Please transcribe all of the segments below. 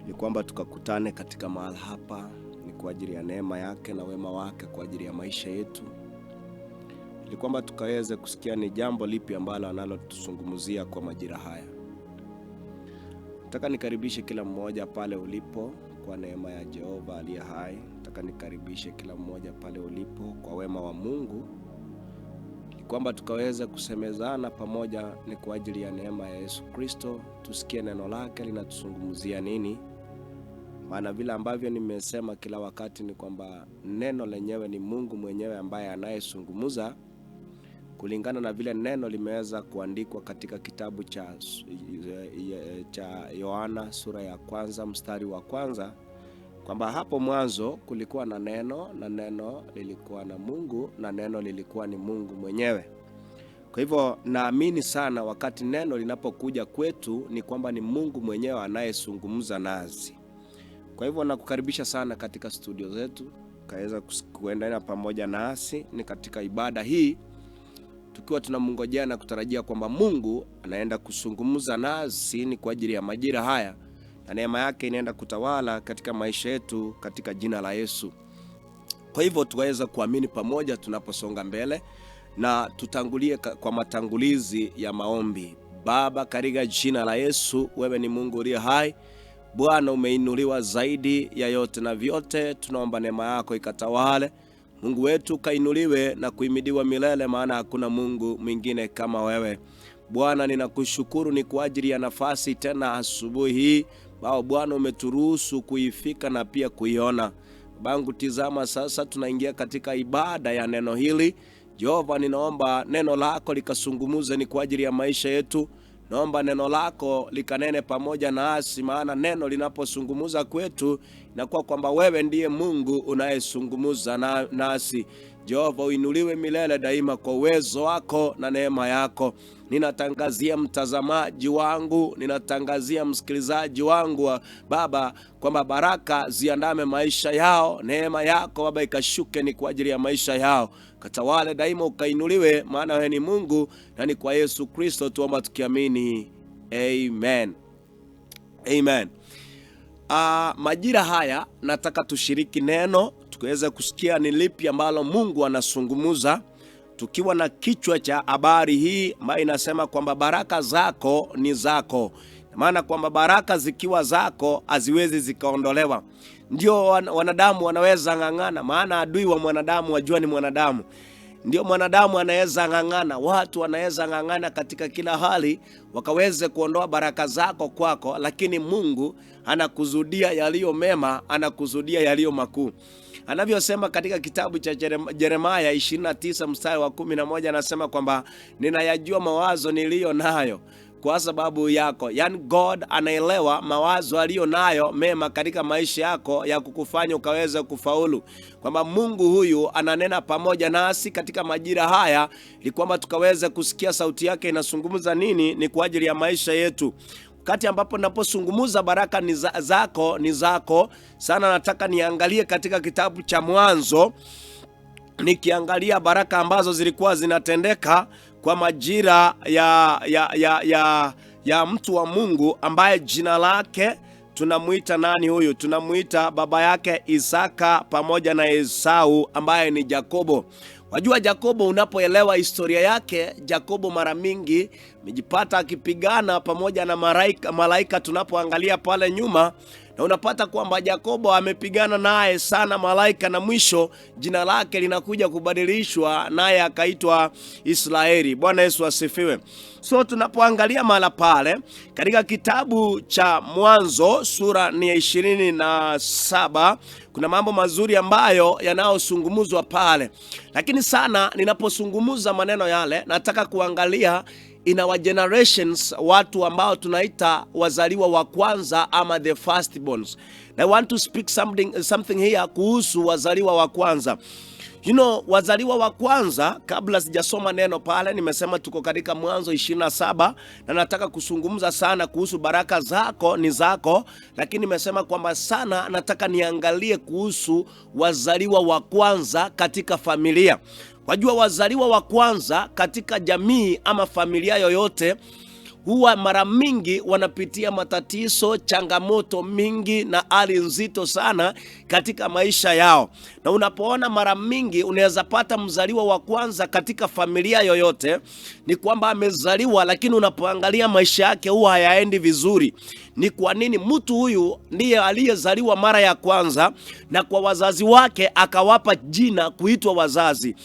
Ni kwamba tukakutane katika mahali hapa ni kwa ajili ya neema yake na wema wake kwa ajili ya maisha yetu. Ni kwamba tukaweze kusikia ni jambo lipi ambalo analotuzungumzia kwa majira haya. Nataka nikaribishe kila mmoja pale ulipo kwa neema ya Jehova aliye hai. Nataka nikaribishe kila mmoja pale ulipo kwa wema wa Mungu. Ni kwamba tukaweze kusemezana pamoja ni kwa ajili ya neema ya Yesu Kristo. Tusikie neno lake linatuzungumzia nini. Maana vile ambavyo nimesema kila wakati ni kwamba neno lenyewe ni Mungu mwenyewe ambaye anayezungumza, kulingana na vile neno limeweza kuandikwa katika kitabu cha Yohana sura ya 1 mstari wa 1, kwamba hapo mwanzo kulikuwa na neno, na neno lilikuwa na Mungu, na neno lilikuwa ni Mungu mwenyewe. Kwa hivyo naamini sana wakati neno linapokuja kwetu ni kwamba ni Mungu mwenyewe anayezungumza nasi. Kwa hivyo nakukaribisha sana katika studio zetu, kaweza kuendelea pamoja nasi ni katika ibada hii, tukiwa tunamngojea na kutarajia kwamba Mungu anaenda kuzungumza nasi ni kwa ajili ya majira haya, na neema yake inaenda kutawala katika maisha yetu katika jina la Yesu. Kwa hivyo tuweza kuamini pamoja tunaposonga mbele, na tutangulie kwa matangulizi ya maombi. Baba, katika jina la Yesu, wewe ni Mungu uliye hai. Bwana, umeinuliwa zaidi ya yote na vyote. Tunaomba neema yako ikatawale. Mungu wetu kainuliwe na kuhimidiwa milele, maana hakuna Mungu mwingine kama wewe. Bwana, ninakushukuru ni kwa ajili ya nafasi tena asubuhi hii bao Bwana umeturuhusu kuifika na pia kuiona. Bangu, tizama sasa tunaingia katika ibada ya neno hili. Jehova, ninaomba neno lako likazungumze ni kwa ajili ya maisha yetu. Naomba neno lako likanene pamoja nasi, maana neno linapozungumza kwetu inakuwa kwamba wewe ndiye Mungu unayezungumza nasi. Jehova, uinuliwe milele daima kwa uwezo wako na neema yako. Ninatangazia mtazamaji wangu, ninatangazia msikilizaji wangu Baba, kwamba baraka ziandame maisha yao. Neema yako Baba ikashuke ni kwa ajili ya maisha yao. Katawale daima, ukainuliwe, maana wewe ni Mungu, na ni kwa Yesu Kristo tuomba tukiamini. Amen. Amen. Majira haya nataka tushiriki neno, tukiweza kusikia ni lipi ambalo Mungu anazungumza, tukiwa na kichwa cha habari hii ambayo inasema kwamba baraka zako ni zako. Maana kwamba baraka zikiwa zako haziwezi zikaondolewa. Ndio wanadamu wanaweza ng'ang'ana, maana adui wa mwanadamu wajua ni mwanadamu. Ndio mwanadamu anaweza ng'ang'ana, watu wanaweza ng'ang'ana katika kila hali wakaweze kuondoa baraka zako kwako, lakini Mungu anakuzudia yaliyo mema, anakuzudia yaliyo makuu. Anavyosema katika kitabu cha Yeremia 29 mstari wa 11, anasema kwamba ninayajua mawazo niliyo nayo kwa sababu yako. Yani God anaelewa mawazo aliyo nayo mema katika maisha yako ya kukufanya ukaweze kufaulu. Kwamba Mungu huyu ananena pamoja nasi katika majira haya ili kwamba tukaweze kusikia sauti yake inazungumza nini ni kwa ajili ya maisha yetu. Wakati ambapo napozungumza baraka ni zako sana, nataka niangalie katika kitabu cha Mwanzo, nikiangalia baraka ambazo zilikuwa zinatendeka kwa majira ya mtu wa Mungu ambaye jina lake tunamuita nani huyu? Tunamuita baba yake Isaka pamoja na Esau ambaye ni Yakobo. Wajua Yakobo, unapoelewa historia yake, Yakobo mara mingi amejipata akipigana pamoja na malaika tunapoangalia pale nyuma, na unapata kwamba Yakobo amepigana naye sana malaika, na mwisho jina lake linakuja kubadilishwa naye akaitwa Israeli. Bwana Yesu asifiwe. So tunapoangalia mara pale katika kitabu cha Mwanzo sura ni 27, kuna mambo mazuri ambayo yanayozungumzwa pale. Lakini sana ninapozungumza maneno yale, nataka kuangalia in our generations, watu ambao tunaita wazaliwa wa kwanza ama the firstborns. I want to speak something here kuhusu wazaliwa wa kwanza. You know, wazaliwa wa kwanza, kabla sijasoma neno pale, nimesema tuko katika Mwanzo 27, na nataka kuzungumza sana kuhusu baraka zako ni zako, lakini nimesema kwamba sana nataka niangalie kuhusu wazaliwa wa kwanza katika familia. Wajua wazaliwa wa kwanza katika jamii ama familia yoyote huwa mara mingi wanapitia matatizo, changamoto mingi na hali nzito sana katika maisha yao. Na unapoona mara mingi unaweza pata mzaliwa wa kwanza katika familia yoyote, ni kwamba amezaliwa lakini unapoangalia maisha yake huwa hayaendi vizuri. Ni kwa nini? Mtu huyu ndiye aliyezaliwa mara ya kwanza na kwa wazazi wake akawapa jina kuitwa wazazi.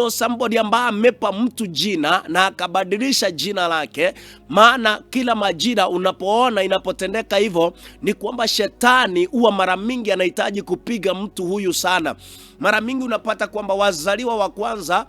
Somebody ambaye amepa mtu jina na akabadilisha jina lake. Maana kila majira unapoona inapotendeka hivyo, ni kwamba shetani huwa mara mingi anahitaji kupiga mtu huyu sana. Mara mingi unapata kwamba wazaliwa wa kwanza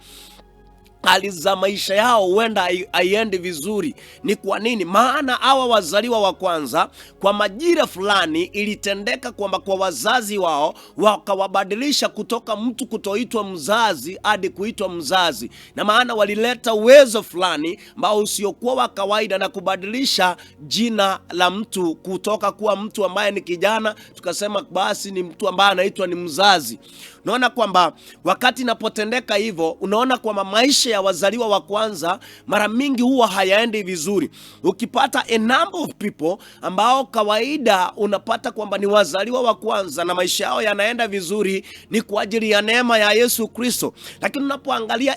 hali za maisha yao huenda haiendi vizuri. Ni kwa nini? Maana hawa wazaliwa wa kwanza kwa majira fulani ilitendeka kwamba kwa wazazi wao wakawabadilisha kutoka mtu kutoitwa mzazi hadi kuitwa mzazi. Na maana walileta uwezo fulani ambao usiokuwa wa kawaida na kubadilisha jina la mtu kutoka kuwa mtu ambaye ni kijana, tukasema basi ni mtu ambaye anaitwa ni mzazi. Unaona kwamba wakati inapotendeka hivyo, unaona kwamba maisha ya wazaliwa wa kwanza mara mingi huwa hayaendi vizuri. Ukipata a number of people ambao kawaida unapata kwamba ni wazaliwa wa kwanza na maisha yao yanaenda vizuri, ni kwa ajili ya neema ya Yesu Kristo. Lakini unapoangalia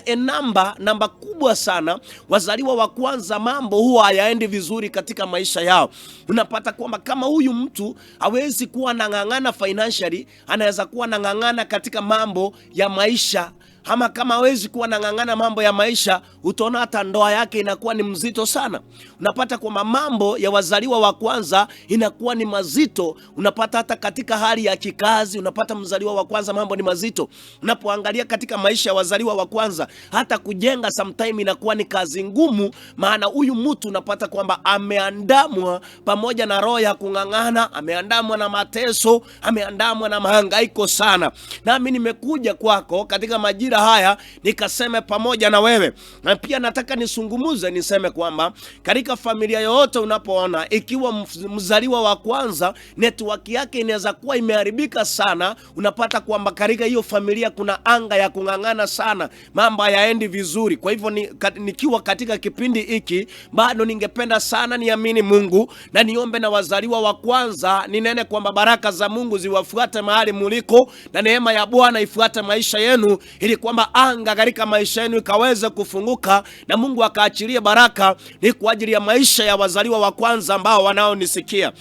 namba kubwa sana, wazaliwa wa kwanza mambo huwa hayaendi vizuri katika maisha yao. Unapata kwamba kama huyu mtu hawezi kuwa nang'ang'ana financially, anaweza kuwa nang'ang'ana katika mambo ya maisha. Ama kama hawezi kuwa nang'ang'ana mambo ya maisha, utaona hata ndoa yake inakuwa ni mzito sana. Unapata kwamba mambo ya wazaliwa wa kwanza inakuwa ni mazito. Unapata hata katika hali ya kikazi, unapata mzaliwa wa kwanza mambo ni mazito. Unapoangalia katika maisha ya wazaliwa wa kwanza, hata kujenga sometime inakuwa ni kazi ngumu. Maana huyu mtu unapata kwamba ameandamwa pamoja na roho ya kung'ang'ana, ameandamwa na mateso, ameandamwa na mahangaiko sana. Nami nimekuja kwako katika majira haya nikaseme pamoja na wewe. Na pia nataka nisungumuze niseme kwamba katika familia yoyote unapoona ikiwa mzaliwa wa kwanza network yake inaweza kuwa imeharibika sana, unapata kwamba katika hiyo familia kuna anga ya kung'ang'ana sana, mambo hayaendi vizuri. Kwa hivyo nikiwa katika kipindi hiki bado ningependa sana niamini Mungu na niombe na wazaliwa wa kwanza, ninene kwamba baraka za Mungu ziwafuate mahali muliko na neema ya Bwana ifuate maisha yenu, ili kwamba anga katika maisha yenu ikaweze kufunguka na Mungu akaachilie baraka. Ni kwa ajili ya maisha ya wazaliwa wa kwanza ambao wanaonisikia.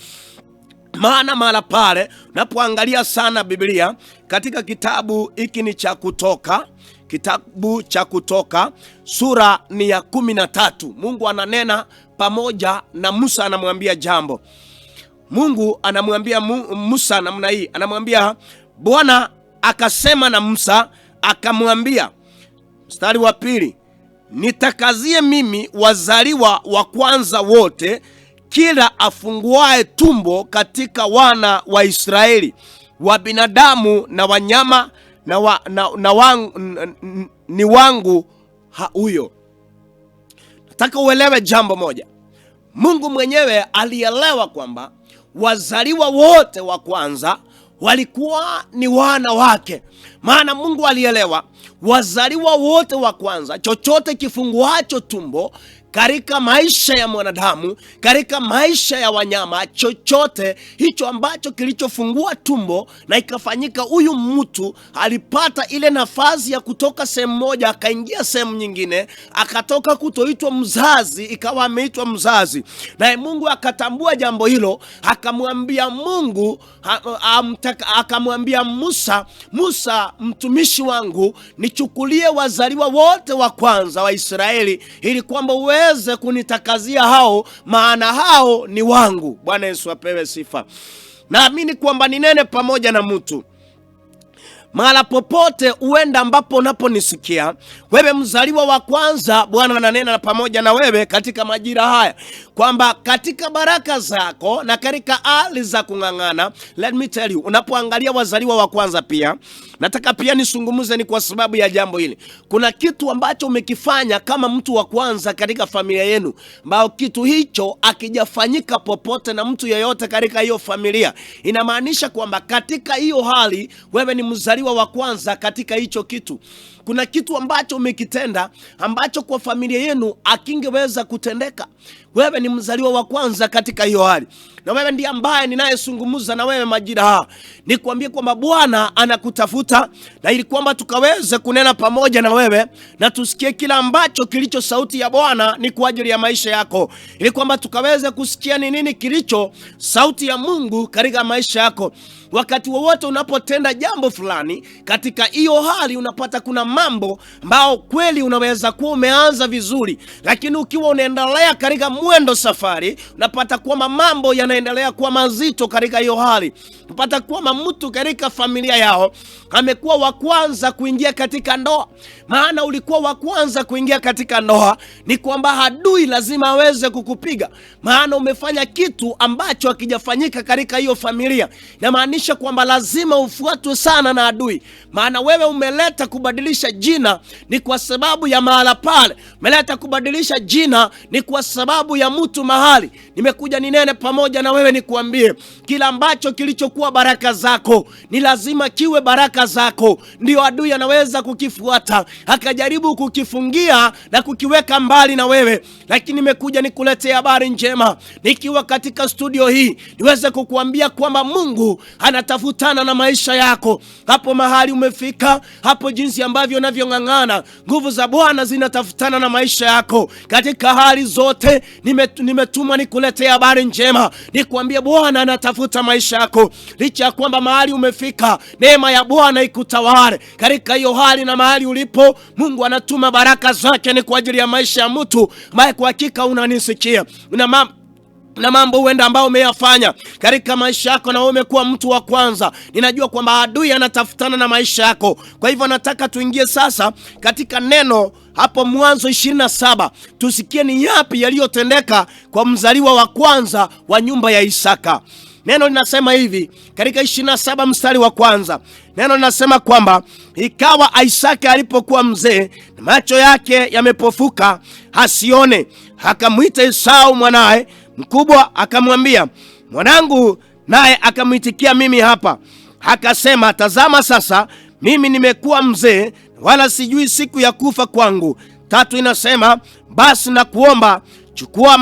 Maana mahala pale unapoangalia sana Biblia katika kitabu hiki ni cha Kutoka, kitabu cha Kutoka sura ni ya 13. Mungu ananena pamoja na Musa, anamwambia jambo. Mungu anamwambia Musa namna hii, anamwambia Bwana akasema na Musa akamwambia, mstari wa 2, nitakazie mimi wazaliwa wa kwanza wote, kila afunguae tumbo katika wana wa Israeli, wa binadamu na wanyama ni wangu huyo. Nataka uelewe jambo moja. Mungu mwenyewe alielewa kwamba wazaliwa wote wa kwanza walikuwa ni wana wake. Maana Mungu alielewa wazaliwa wote wa kwanza, chochote kifunguacho tumbo katika maisha ya mwanadamu, katika maisha ya wanyama, chochote hicho ambacho kilichofungua tumbo na ikafanyika huyu mtu alipata ile nafasi ya kutoka sehemu moja akaingia sehemu nyingine, akatoka kutoitwa mzazi ikawa ameitwa mzazi. Na Mungu akatambua jambo hilo, akamwambia akamwambia Musa mtumishi wangu, nichukulie wazaliwa wote wa kwanza wa Israeli ili kwamba uweze kunitakazia hao, maana hao ni wangu. Bwana Yesu apewe sifa. Naamini kwamba ninene pamoja na mtu mahala popote uenda ambapo unaponisikia wewe mzaliwa wa kwanza. Bwana ananena pamoja na wewe katika majira haya kwamba katika baraka zako na katika hali za kung'ang'ana, let me tell you, unapoangalia wazaliwa wa kwanza pia nataka pia nisungumuze ni kwa sababu ya jambo hili. Kuna kitu ambacho umekifanya kama mtu wa kwanza katika familia yenu, ambao kitu hicho akijafanyika popote na mtu yeyote katika hiyo familia. Inamaanisha kwamba katika hiyo hali wewe ni mzaliwa mzaliwa wa kwanza katika hicho kitu. Kuna kitu ambacho umekitenda ambacho kwa familia yenu akingeweza kutendeka. Wewe ni mzaliwa wa kwanza katika hiyo hali. Na wewe ndiye ambaye ninayezungumza na wewe majira haya. Nikwambie kwamba Bwana anakutafuta, na ili kwamba tukaweze kunena pamoja na wewe na tusikie kila ambacho kilicho sauti ya Bwana ni kwa ajili ya maisha yako. Ili kwamba tukaweze kusikia ni nini kilicho sauti ya Mungu katika maisha yako. Wakati wowote unapotenda jambo fulani katika hiyo hali, unapata kuna mambo ambao kweli unaweza kuwa umeanza vizuri, lakini ukiwa unaendelea katika mwendo safari, unapata kwamba mambo yanaendelea kuwa mazito katika hiyo hali. Unapata kwamba mtu katika familia yao amekuwa wa kwanza kuingia katika ndoa. Maana ulikuwa wa kwanza kuingia katika ndoa, ni kwamba adui lazima aweze kukupiga. Maana umefanya kitu ambacho hakijafanyika katika hiyo familia. Inamaanisha kwamba lazima ufuatwe sana na adui. Maana wewe umeleta kubadilisha jina ni kwa sababu ya mahala pale. Umeleta kubadilisha jina ni kwa sababu ya mtu mahali. Nimekuja ninene pamoja na wewe nikuambie, kila ambacho kilichokuwa baraka zako ni lazima kiwe baraka zako. Ndio adui anaweza kukifuata akajaribu kukifungia na kukiweka mbali na wewe. Lakini nimekuja nikuletea habari njema nikiwa katika studio hii, niweze kukuambia kwamba Mungu anatafutana na maisha yako. Hapo mahali umefika, hapo jinsi ambavyo unavyong'ang'ana, nguvu za Bwana zinatafutana na maisha yako. Katika hali zote nimetumwa nikuletea habari njema, nikwambie Bwana anatafuta maisha yako. Licha ya kwamba mahali umefika, neema ya Bwana ikutawale katika hiyo hali na mahali ulipo. Mungu anatuma baraka zake ni kwa ajili ya maisha ya mtu ambaye kwa hakika unanisikia. Na mambo huenda ambao umeyafanya katika maisha yako na umekuwa mtu wa kwanza. Ninajua kwamba adui anatafutana na maisha yako. Kwa hivyo nataka tuingie sasa katika neno hapo Mwanzo 27. Tusikie ni yapi yaliyotendeka kwa mzaliwa wa kwanza wa nyumba ya Isaka. Neno linasema hivi katika 27 mstari wa kwanza. Neno linasema kwamba ikawa Isaka alipokuwa mzee na macho yake yamepofuka hasione, akamwita Esau mwanae mkubwa, akamwambia, mwanangu, naye akamwitikia, mimi hapa. Akasema, tazama sasa mimi nimekuwa mzee, wala sijui siku ya kufa kwangu. 3 inasema, basi na kuomba chukua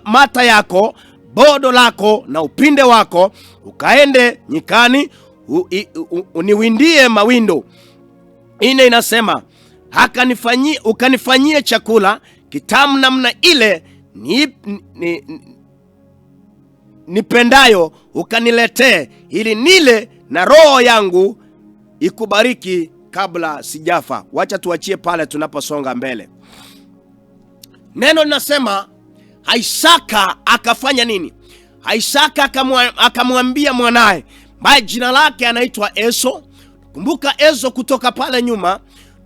mata yako, bodo lako na upinde wako, ukaende nyikani uniwindie mawindo. 4 inasema, ukanifanyie chakula kitamu namna ile nipendayo, ukaniletee ili nile, na roho yangu ikubariki kabla sijafa. Wacha tuachie pale tunaposonga mbele. Neno linasema Isaka akafanya nini? Isaka akamwambia mwanae ambaye jina lake anaitwa Esau. Kumbuka Esau kutoka pale nyuma,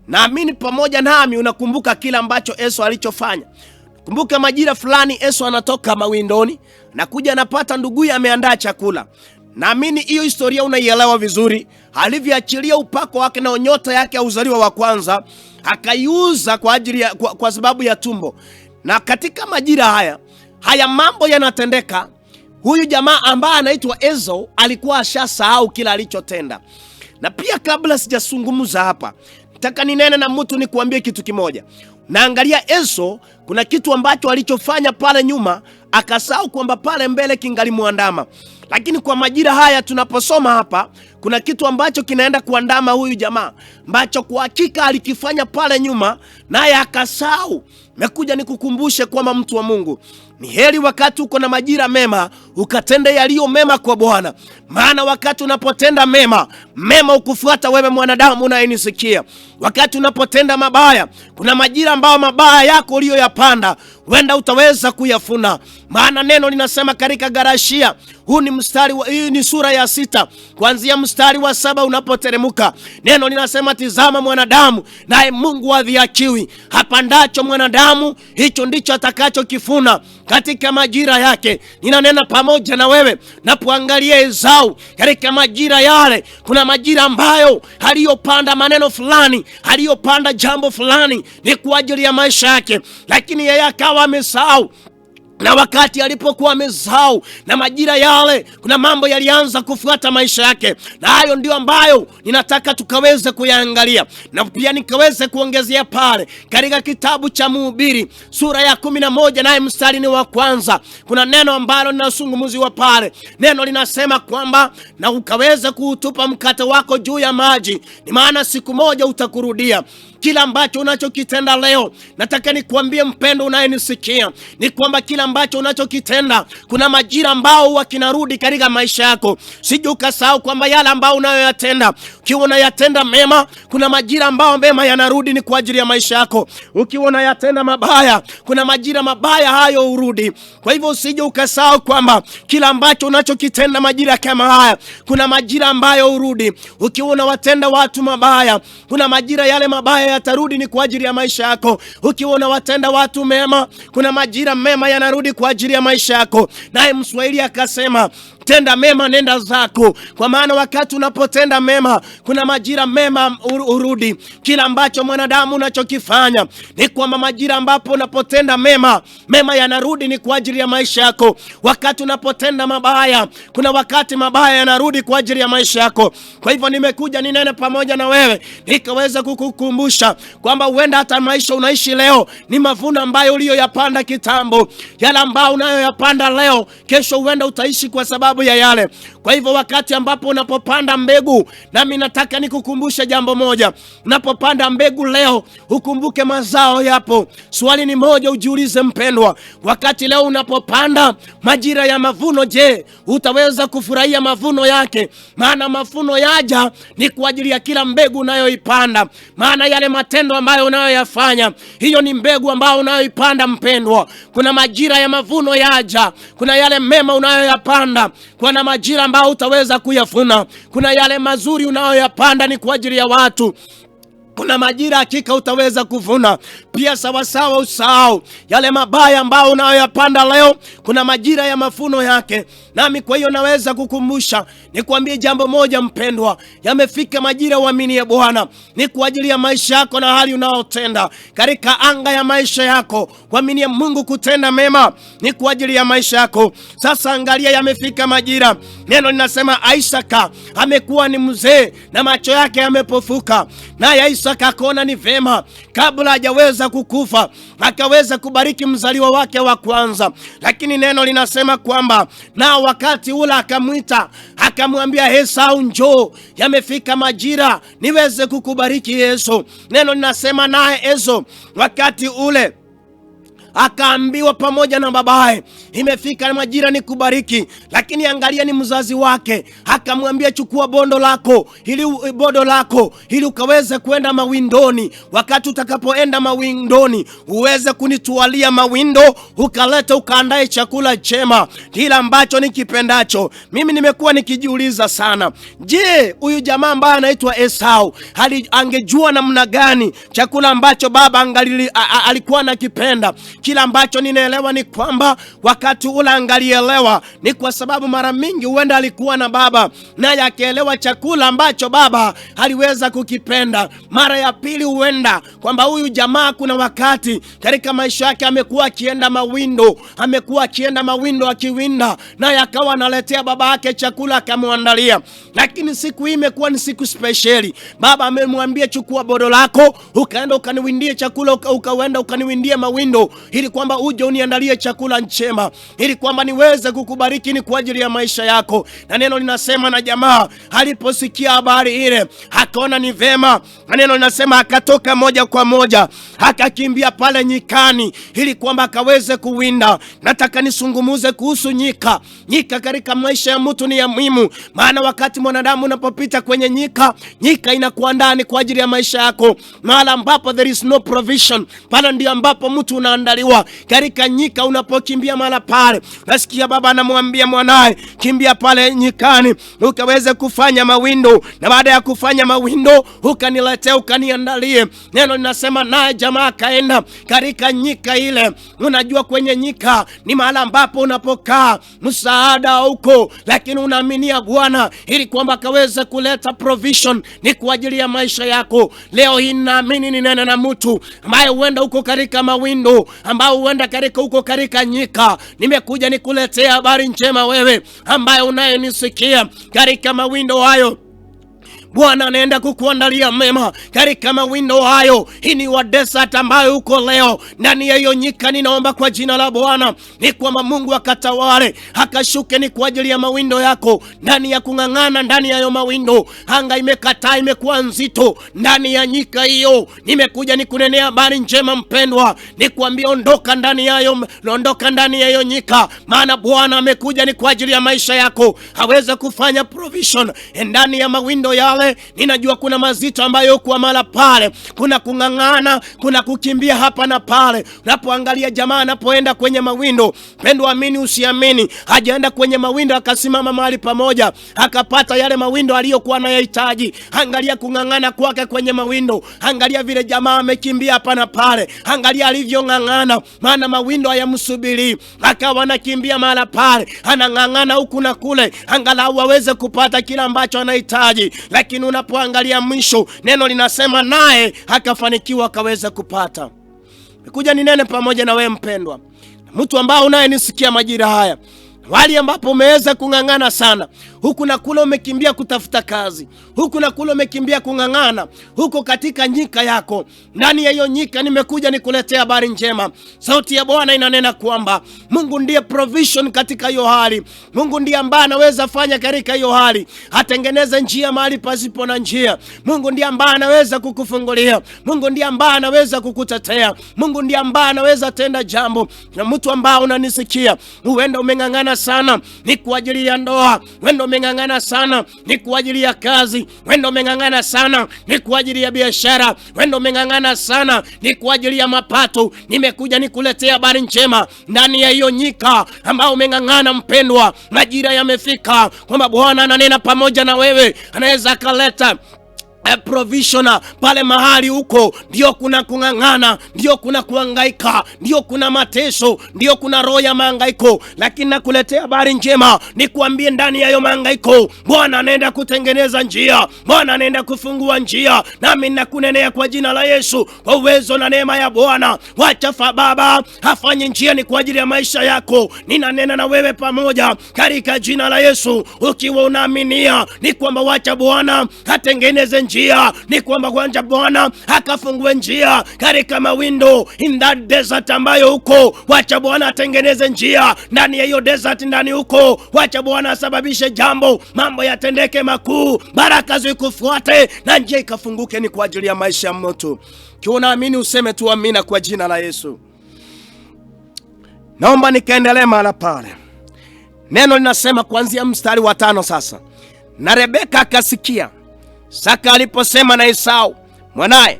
naamini pamoja nami unakumbuka kila ambacho Esau alichofanya. Kumbuka majira fulani Esau anatoka mawindoni na kuja anapata nduguye ameandaa chakula. Naamini hiyo historia unaielewa vizuri. Alivyoachilia upako wake na nyota yake ya uzaliwa wa kwanza, akaiuza kwa sababu ya tumbo. Na katika majira haya mambo yanatendeka. Huyu jamaa ambaye anaitwa Esau alikuwa ashasahau kila alichotenda. Na pia kabla sijazungumza hapa, nataka ninene na mtu nikuambie kitu kimoja. Naangalia Esau, kuna kitu ambacho alichofanya pale nyuma, akasahau kwamba pale mbele kingalimwandama. Lakini kwa majira haya tunaposoma hapa, kuna kitu ambacho kinaenda kuandama huyu jamaa, ambacho kwa hakika alikifanya pale nyuma, naye akasahau. Mekuja nikukumbushe kwamba mtu wa Mungu, ni heri wakati uko na majira mema ukatenda yaliyo mema kwa Bwana. Maana wakati unapotenda mema ukufuata wewe mwanadamu unayenisikia. Wakati unapotenda mabaya, kuna majira ambao mabaya yako uliyoyapanda wenda utaweza kuyafuna. Maana neno linasema katika Galashia, hii ni sura ya 6 kuanzia mstari wa 7 unapoteremuka. Neno linasema, tizama mwanadamu, naye Mungu hadhihakiwi. Hapandacho mwanadamu, hicho ndicho atakachokifuna katika majira yake. Ninanena pamoja na wewe napoangalia Esau katika majira yale. Kuna majira ambayo aliyopanda maneno fulani, aliyopanda jambo fulani ni kwa ajili ya maisha yake, lakini yeye akawa amesahau Na wakati alipokuwa amezao na majira yale, kuna mambo yalianza kufuata maisha yake, na hayo ndio ambayo ninataka tukaweze kuyaangalia, na pia nikaweze kuongezea pale katika kitabu cha Mhubiri sura ya 11 naye mstari ni wa kwanza. Kuna neno ambalo linazungumziwa pale. Neno linasema kwamba na ukaweze kuutupa mkate wako juu ya maji, ni maana siku moja utakurudia. Kila ambacho unachokitenda leo, nataka nikuambie mpendo unayenisikia, ni kwamba kila ambacho unachokitenda kuna majira ambao wakinarudi katika maisha yako. Sije ukasahau kwamba yale ambao unayoyatenda, ukiwa unayatenda mema, kuna majira ambao mema yanarudi ni kwa ajili ya maisha yako. Ukiwa unayatenda mabaya, kuna majira mabaya hayo urudi. Kwa hivyo usije ukasahau kwamba kila ambacho unachokitenda majira kama haya, kuna majira ambayo urudi. Ukiwa unawatenda watu mabaya, kuna majira yale mabaya yatarudi ni kwa ajili ya maisha yako. Ukiwa unawatenda watu mema, kuna majira mema yanarudi kwa ajili ya maisha yako. Naye Mswahili akasema, tenda mema nenda zako. Kwa maana wakati unapotenda mema, kuna majira mema urudi. Kila ambacho mwanadamu unachokifanya, ni kwamba majira ambapo unapotenda mema, mema yanarudi ni kwa ajili ya maisha yako. Wakati unapotenda mabaya, kuna wakati mabaya yanarudi kwa ajili ya maisha yako. Kwa hivyo nimekuja ninene pamoja na wewe, nikaweza kukukumbusha kwamba huenda hata maisha unaishi leo ni mavuno ambayo uliyoyapanda kitambo. Yale ambao unayoyapanda leo, kesho huenda utaishi kwa sababu ya yale. Kwa hivyo wakati ambapo unapopanda mbegu, nami nataka nikukumbushe jambo moja. Unapopanda mbegu leo, ukumbuke mazao yapo. Swali ni moja ujiulize mpendwa, wakati leo unapopanda majira ya mavuno, je, utaweza kufurahia mavuno yake? Maana mavuno yaja ni kwa ajili ya kila mbegu unayoipanda. Maana yale matendo ambayo unayoyafanya, hiyo ni mbegu ambayo unayoipanda mpendwa. Kuna majira ya mavuno yaja, kuna yale mema unayoyapanda, kuna majira ambayo utaweza kuyafuna. Kuna yale mazuri unayoyapanda ni kwa ajili ya watu, kuna majira hakika utaweza kuvuna. Pia sawasawa usahau yale mabaya ambao unayoyapanda leo, kuna majira ya mavuno yake. Nami kwa hiyo naweza kukumbusha, nikwambie jambo moja mpendwa, yamefika majira uamini ya Bwana ni kwa ajili ya maisha yako na hali unaotenda katika anga ya maisha yako. Kuamini ya Mungu kutenda mema ni kwa ajili ya maisha yako. Sasa angalia, yamefika majira. Neno linasema Isaka amekuwa ni mzee na macho yake yamepofuka, naye Isaka akaona ni vema kabla hajaweza kukufa akaweza kubariki mzaliwa wake wa kwanza. Lakini neno linasema kwamba na wakati ule akamwita akamwambia Esau, njoo, yamefika majira niweze kukubariki Esau. Neno linasema naye Esau wakati ule akaambiwa pamoja na babaye, imefika majira ni kubariki. Lakini angalia, ni mzazi wake akamwambia, chukua bodo lako ili ukaweze kwenda mawindoni. Wakati utakapoenda mawindoni, uweze kunitualia mawindo, ukaleta ukaandae chakula chema, kila ambacho nikipendacho. Mimi nimekuwa nikijiuliza sana, je, huyu jamaa ambaye anaitwa Esau angejua namna gani chakula ambacho baba alikuwa anakipenda? Kila ambacho ninaelewa ni kwamba wakati ule angalielewa, ni kwa sababu mara mingi huenda alikuwa na baba, naye akielewa chakula ambacho baba aliweza kukipenda. Mara ya pili huenda kwamba huyu jamaa kuna wakati katika maisha yake amekuwa akienda mawindo, akiwinda, naye akawa analetea baba yake chakula akamwandalia. Lakini siku hii imekuwa ni siku speciali. Baba amemwambia, chukua bodo lako ukaenda ukaniwindie chakula, ukaenda ukaniwindie mawindo, ili kwamba uje uniandalie chakula njema, ili kwamba niweze kukubariki ni kwa ajili ya maisha yako. Na neno linasema na jamaa aliposikia habari ile akaona ni vema, na neno linasema akatoka moja kwa moja akakimbia pale nyikani ili kwamba akaweze kuwinda. Nataka nisungumuze kuhusu nyika. Nyika katika maisha ya mtu ni ya muhimu, maana wakati mwanadamu unapopita kwenye nyika inakuwa ndani kwa ajili ya maisha yako. Mahali ambapo there is no provision, pale ndio ambapo mtu unaandaliwa. Katika nyika unapokimbia mara pale, nasikia baba anamwambia mwanae, kimbia pale nyikani ukaweze kufanya mawindo, na baada ya kufanya mawindo ukaniletea ukaniandalie. Neno linasema naye jamaa kaenda katika nyika ile. Unajua kwenye nyika ni mahali ambapo unapokaa msaada huko, lakini unaaminia Bwana ili kwamba kaweze kuleta provision ni kwa ajili ya maisha yako. Leo hii naamini ninene na mtu ambaye huenda huko katika mawindo, ambao huenda katika huko katika nyika, nimekuja nikuletea habari njema wewe ambaye unayenisikia katika mawindo hayo. Bwana anaenda kukuandalia mema katika mawindo hayo. Hii ni wa desert ambayo uko leo ndani ya hiyo nyika. Ninaomba kwa jina la Bwana ni kwamba Mungu akatawale, akashuke ni kwa ajili ya mawindo yako, ndani ya kung'ang'ana ndani ya hiyo mawindo. Anga imekataa, imekuwa nzito ndani ya nyika hiyo. Nimekuja nikunenea habari njema mpendwa, nikwambia ondoka ndani ya hiyo, ondoka ndani ya hiyo nyika, maana Bwana amekuja ni kwa ajili ya maisha yako, aweze kufanya provision ndani ya mawindo yale. Ninajua kuna mazito ambayo kwa mara pale, kuna kung'ang'ana, kuna kukimbia hapa na pale. Unapoangalia jamaa anapoenda kwenye mawindo, pendo amini usiamini, hajaenda kwenye mawindo akasimama mahali pamoja akapata yale mawindo aliyokuwa anayahitaji. Angalia kung'ang'ana kwake kwenye mawindo, angalia vile jamaa amekimbia hapa na pale, angalia alivyong'ang'ana, maana mawindo hayamsubiri. Akawa anakimbia mahali pale, anang'ang'ana huku na kule, angalau aweze kupata kila ambacho anahitaji. Lakini unapoangalia mwisho, neno linasema naye akafanikiwa, akaweza kupata. Nikuja ninene pamoja na wewe mpendwa, mtu ambao unayenisikia majira haya, wali ambapo umeweza kung'ang'ana sana, huku na kule umekimbia kutafuta kazi, huku na kule umekimbia kung'ang'ana, huko katika nyika yako. Ndani ya hiyo nyika nimekuja nikuletea habari njema. Sauti ya Bwana inanena kwamba Mungu ndiye provision katika hiyo hali. Mungu ndiye ambaye anaweza fanya katika hiyo hali, atengeneze njia mahali pasipo na njia. Mungu ndiye ambaye anaweza kukufungulia. Mungu ndiye ambaye anaweza kukutetea. Mungu ndiye ambaye anaweza tenda jambo. Na mtu ambao unanisikia, huenda umeng'ang'ana sana ni kwa ajili ya ndoa, wendo umeng'ang'ana sana ni kwa ajili ya kazi, wendo umeng'ang'ana sana ni kwa ajili ya biashara, wendo umeng'ang'ana sana ni kwa ajili ya mapato. Nimekuja nikuletea habari njema ndani ya hiyo nyika ambao umeng'ang'ana mpendwa. Majira yamefika kwamba Bwana ananena pamoja na wewe, anaweza akaleta provision pale mahali huko. Ndio kuna kung'ang'ana, ndio kuna kuhangaika, ndio kuna mateso, ndio kuna roho ya mahangaiko, lakini nakuletea habari njema nikwambie ndani ya hiyo mahangaiko Bwana anaenda kutengeneza njia, Bwana anaenda kufungua njia. Nami nakunenea kwa jina la Yesu, kwa uwezo na neema ya Bwana, wacha Baba afanye njia ni kwa ajili ya maisha yako. Ninanena na wewe pamoja katika jina la Yesu, ukiwa unaaminia ni kwamba wacha Bwana atengeneze njia, ni kwamba kwanza Bwana akafungue njia katika mawindo in that desert ambayo huko. Wacha Bwana atengeneze njia ndani ya hiyo desert, ndani huko. Wacha Bwana asababishe jambo, mambo yatendeke makuu, baraka zikufuate na njia ikafunguke ni kwa ajili ya maisha ya mtu. Kiwa unaamini useme tu amina kwa jina la Yesu. Naomba nikaendelee mahali pale. Neno linasema kuanzia mstari wa 5 sasa. Na Rebeka akasikia Isaka aliposema na Esau mwanae,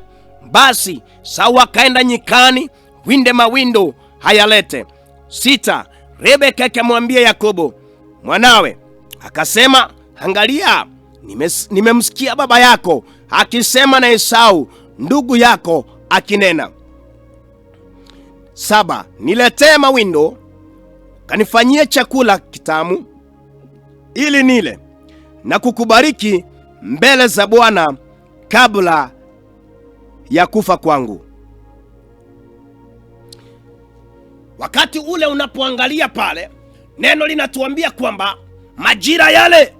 basi Esau akaenda nyikani winde mawindo hayalete. 6. Rebeka akamwambia Yakobo mwanawe, akasema, angalia, nimemsikia baba yako akisema na Esau ndugu yako akinena. 7. Niletee mawindo, kanifanyie chakula kitamu ili nile na kukubariki mbele za Bwana kabla ya kufa kwangu. Wakati ule unapoangalia pale, neno linatuambia kwamba majira yale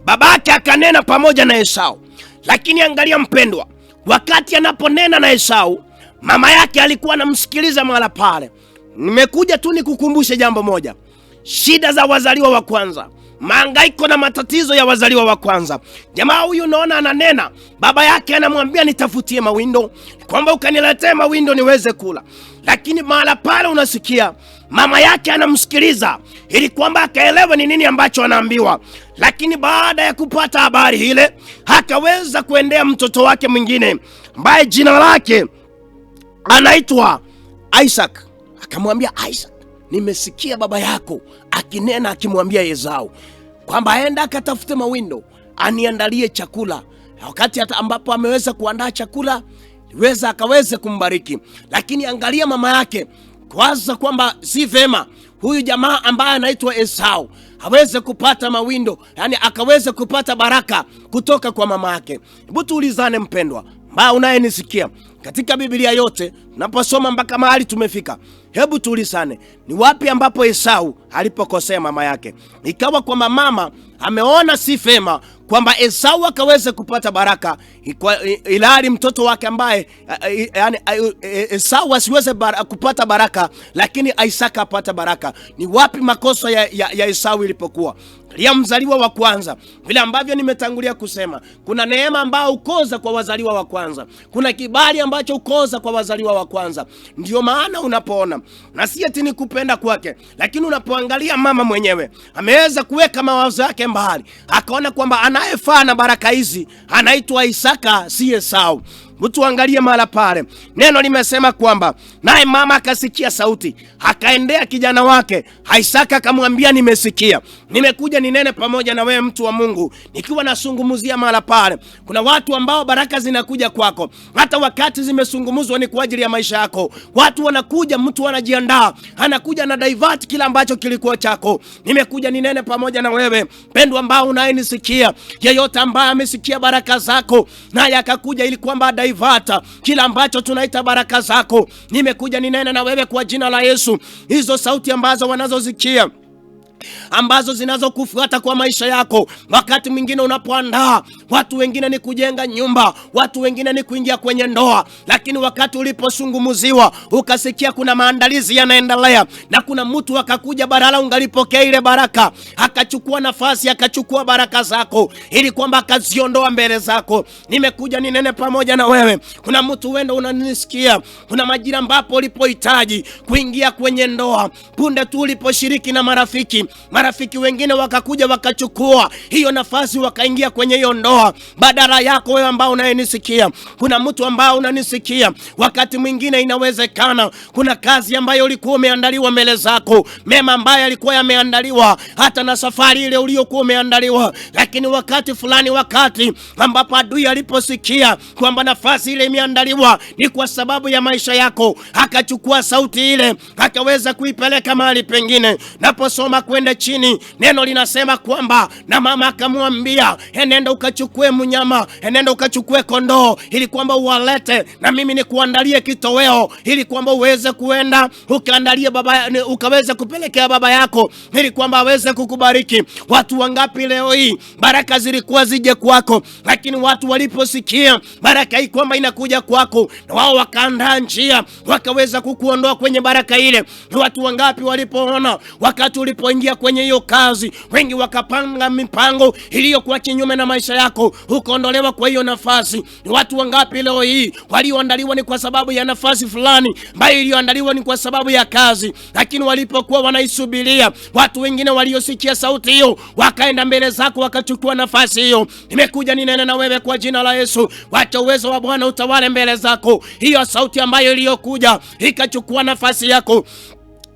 babake akanena pamoja na Esau. Lakini angalia mpendwa, wakati anaponena na Esau, mama yake alikuwa anamsikiliza mahali pale. Nimekuja tu nikukumbushe jambo moja, shida za wazaliwa wa kwanza, mahangaiko na matatizo ya wazaliwa wa kwanza. Jamaa huyu unaona ananena, baba yake anamwambia nitafutie mawindo, kwamba ukaniletee mawindo niweze kula. Lakini mahala pale unasikia mama yake anamsikiliza ili kwamba akaelewe ni nini ambacho anaambiwa. Lakini baada ya kupata habari ile, akaweza kuendea mtoto wake mwingine ambaye jina lake anaitwa Isaac. Akamwambia Isaac, nimesikia baba yako akinena akimwambia Esau kwamba aenda akatafute mawindo aniandalie chakula. Wakati hata ambapo ameweza kuandaa chakula, akaweze kumbariki. Lakini angalia mama yake kwanza kwamba si vema huyu jamaa ambaye anaitwa Esau aweze kupata mawindo, yani akaweze kupata baraka kutoka kwa mama yake. Hebu tuulizane mpendwa, mbao unayenisikia, katika Biblia yote tunaposoma mpaka mahali tumefika, hebu tuulizane, ni wapi ambapo Esau alipokosea mama yake? Ikawa kwamba mama ameona si vema kwamba Esau akaweze kupata baraka, ilhali mtoto wake ambaye yani Esau asiweze kupata baraka, lakini Isaka apata baraka. Ni wapi makosa ya Esau ilipokuwa? Ya mzaliwa wa kwanza, vile ambavyo nimetangulia kusema, kuna neema ambayo ukoza kwa wazaliwa wa kwanza, kuna kibali ambacho ukoza kwa wazaliwa wa kwanza. Ndio maana unapoona, na si eti ni kupenda kwake, lakini unapoangalia mama mwenyewe ameweza kuweka mawazo yake mbali, akaona kwamba anayefaa na baraka hizi anaitwa Isaka, si Esau. Mtu angalie mara pale, neno limesema kwamba naye mama akasikia sauti, akaendea kijana wake Isaka akamwambia, nimesikia, nimekuja ninene pamoja na wewe mtu wa Mungu. Nikiwa nasungumuzia mara pale, kuna watu ambao baraka zinakuja kwako, hata wakati zimesungumuzwa ni kwa ajili ya maisha yako. Watu wanakuja, mtu anajiandaa, anakuja na divert kila ambacho kilikuwa chako. Nimekuja ninene pamoja na wewe pendwa ambao unayenisikia, yeyote ambaye amesikia baraka zako naye akakuja ili kwamba divert kila ambacho tunaita baraka zako, nimekuja ninene na wewe kwa jina la Yesu. Hizo sauti ambazo wanazosikia, ambazo zinazokufuata kwa maisha yako, wakati mwingine unapoandaa, watu wengine ni kujenga nyumba, watu wengine ni kuingia kwenye ndoa, lakini wakati uliposungumuziwa ukasikia kuna maandalizi yanaendelea, na kuna mtu akakuja badala ungalipokea ile baraka, akachukua nafasi, akachukua baraka zako ili kwamba akaziondoa mbele zako. Nimekuja ninene pamoja na wewe. Kuna mtu wenda unanisikia, kuna majira ambapo ulipohitaji kuingia kwenye ndoa, punde tu uliposhiriki na marafiki wengine wakakuja wakachukua hiyo nafasi, wakaingia kwenye hiyo ndoa badala yako wewe ambao unayenisikia. Kuna mtu ambao unanisikia, wakati mwingine inawezekana kuna kazi ambayo ulikuwa umeandaliwa mbele zako, mema ambayo alikuwa yameandaliwa, hata na safari ile uliyokuwa umeandaliwa, lakini wakati fulani, wakati ambapo adui aliposikia kwamba nafasi ile imeandaliwa ni kwa sababu ya maisha yako, akachukua sauti ile akaweza kuipeleka mahali pengine. Naposoma kwenda chini, neno linasema kwamba na mama akamwambia, enenda ukachukue mnyama, enenda ukachukue kondoo ili kwamba uwalete na mimi nikuandalie kitoweo, ili kwamba uweze kuenda ukaandalie baba, ukaweze kupelekea baba yako ili kwamba aweze kukubariki. Watu wangapi leo hii baraka zilikuwa zije kwako, lakini watu waliposikia baraka hii kwamba inakuja kwako, na wao wakaandaa njia wakaweza kukuondoa kwenye baraka ile. Watu wangapi walipoona wakati ulipoingia kwenye hiyo kazi, wengi wakapanga mipango iliyokuwa kinyume na maisha yako, ukaondolewa kwa hiyo nafasi. Ni watu wangapi leo hii walioandaliwa ni kwa sababu ya nafasi fulani ambayo iliyoandaliwa ni kwa sababu ya kazi, lakini walipokuwa wanaisubiria, watu wengine waliosikia sauti hiyo wakaenda mbele zako wakachukua nafasi hiyo. Nimekuja ninene na wewe kwa jina la Yesu, wacha uwezo wa Bwana utawale mbele zako. Hiyo sauti ambayo iliyokuja ikachukua nafasi yako,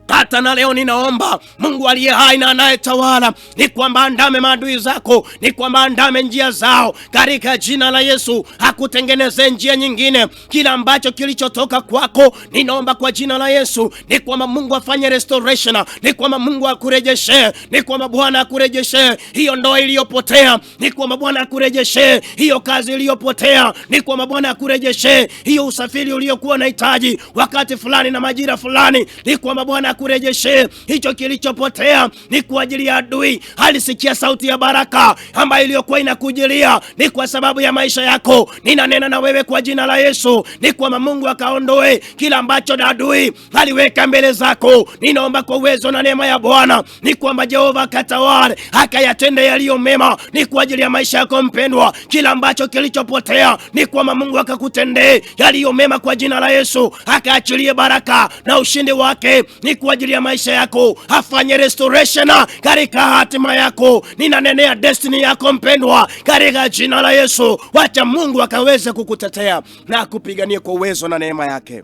hata na leo ninaomba Mungu aliye hai na anayetawala, ni kwamba andame maadui zako, ni kwamba andame njia zao katika jina la Yesu, hakutengeneze njia nyingine. Kila ambacho kilichotoka kwako, ninaomba kwa jina la Yesu, ni kwamba Mungu afanye restoration, ni kwamba Mungu akurejeshe, ni kwamba Bwana akurejeshe hiyo ndoa iliyopotea, ni kwamba Bwana akurejeshe hiyo kazi iliyopotea, ni kwamba Bwana akurejeshe hiyo usafiri uliokuwa unahitaji wakati fulani na majira fulani, ni kwamba Bwana kurejeshe hicho kilichopotea. Ni kwa ajili ya adui alisikia sauti ya baraka ambayo iliyokuwa inakujilia, ni kwa sababu ya maisha yako. Ninanena na wewe kwa jina la Yesu, ni kwamba Mungu akaondoe kila ambacho adui aliweka mbele zako. Ninaomba kwa uwezo na neema ya Bwana, ni kwamba Jehova akatawale, akayatende yaliyo mema, ni kwa ajili ya maisha yako mpendwa. Kila ambacho kilichopotea, ni kwamba Mungu akakutendee yaliyo mema kwa jina la Yesu, akaachilie baraka na ushindi wake ni kwa ajili ya maisha yako, afanye restoration katika hatima yako. Ninanenea destiny yako mpendwa katika jina la Yesu. Wacha Mungu akaweze kukutetea na kupigania kwa uwezo na neema yake.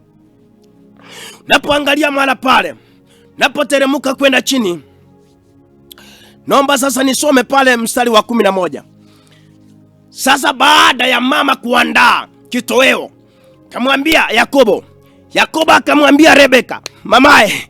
Napoangalia mara pale, napoteremuka kwenda chini, naomba sasa nisome pale mstari wa 11. Sasa baada ya mama kuandaa kitoweo, kamwambia Yakobo akamwambia Rebeka mamae,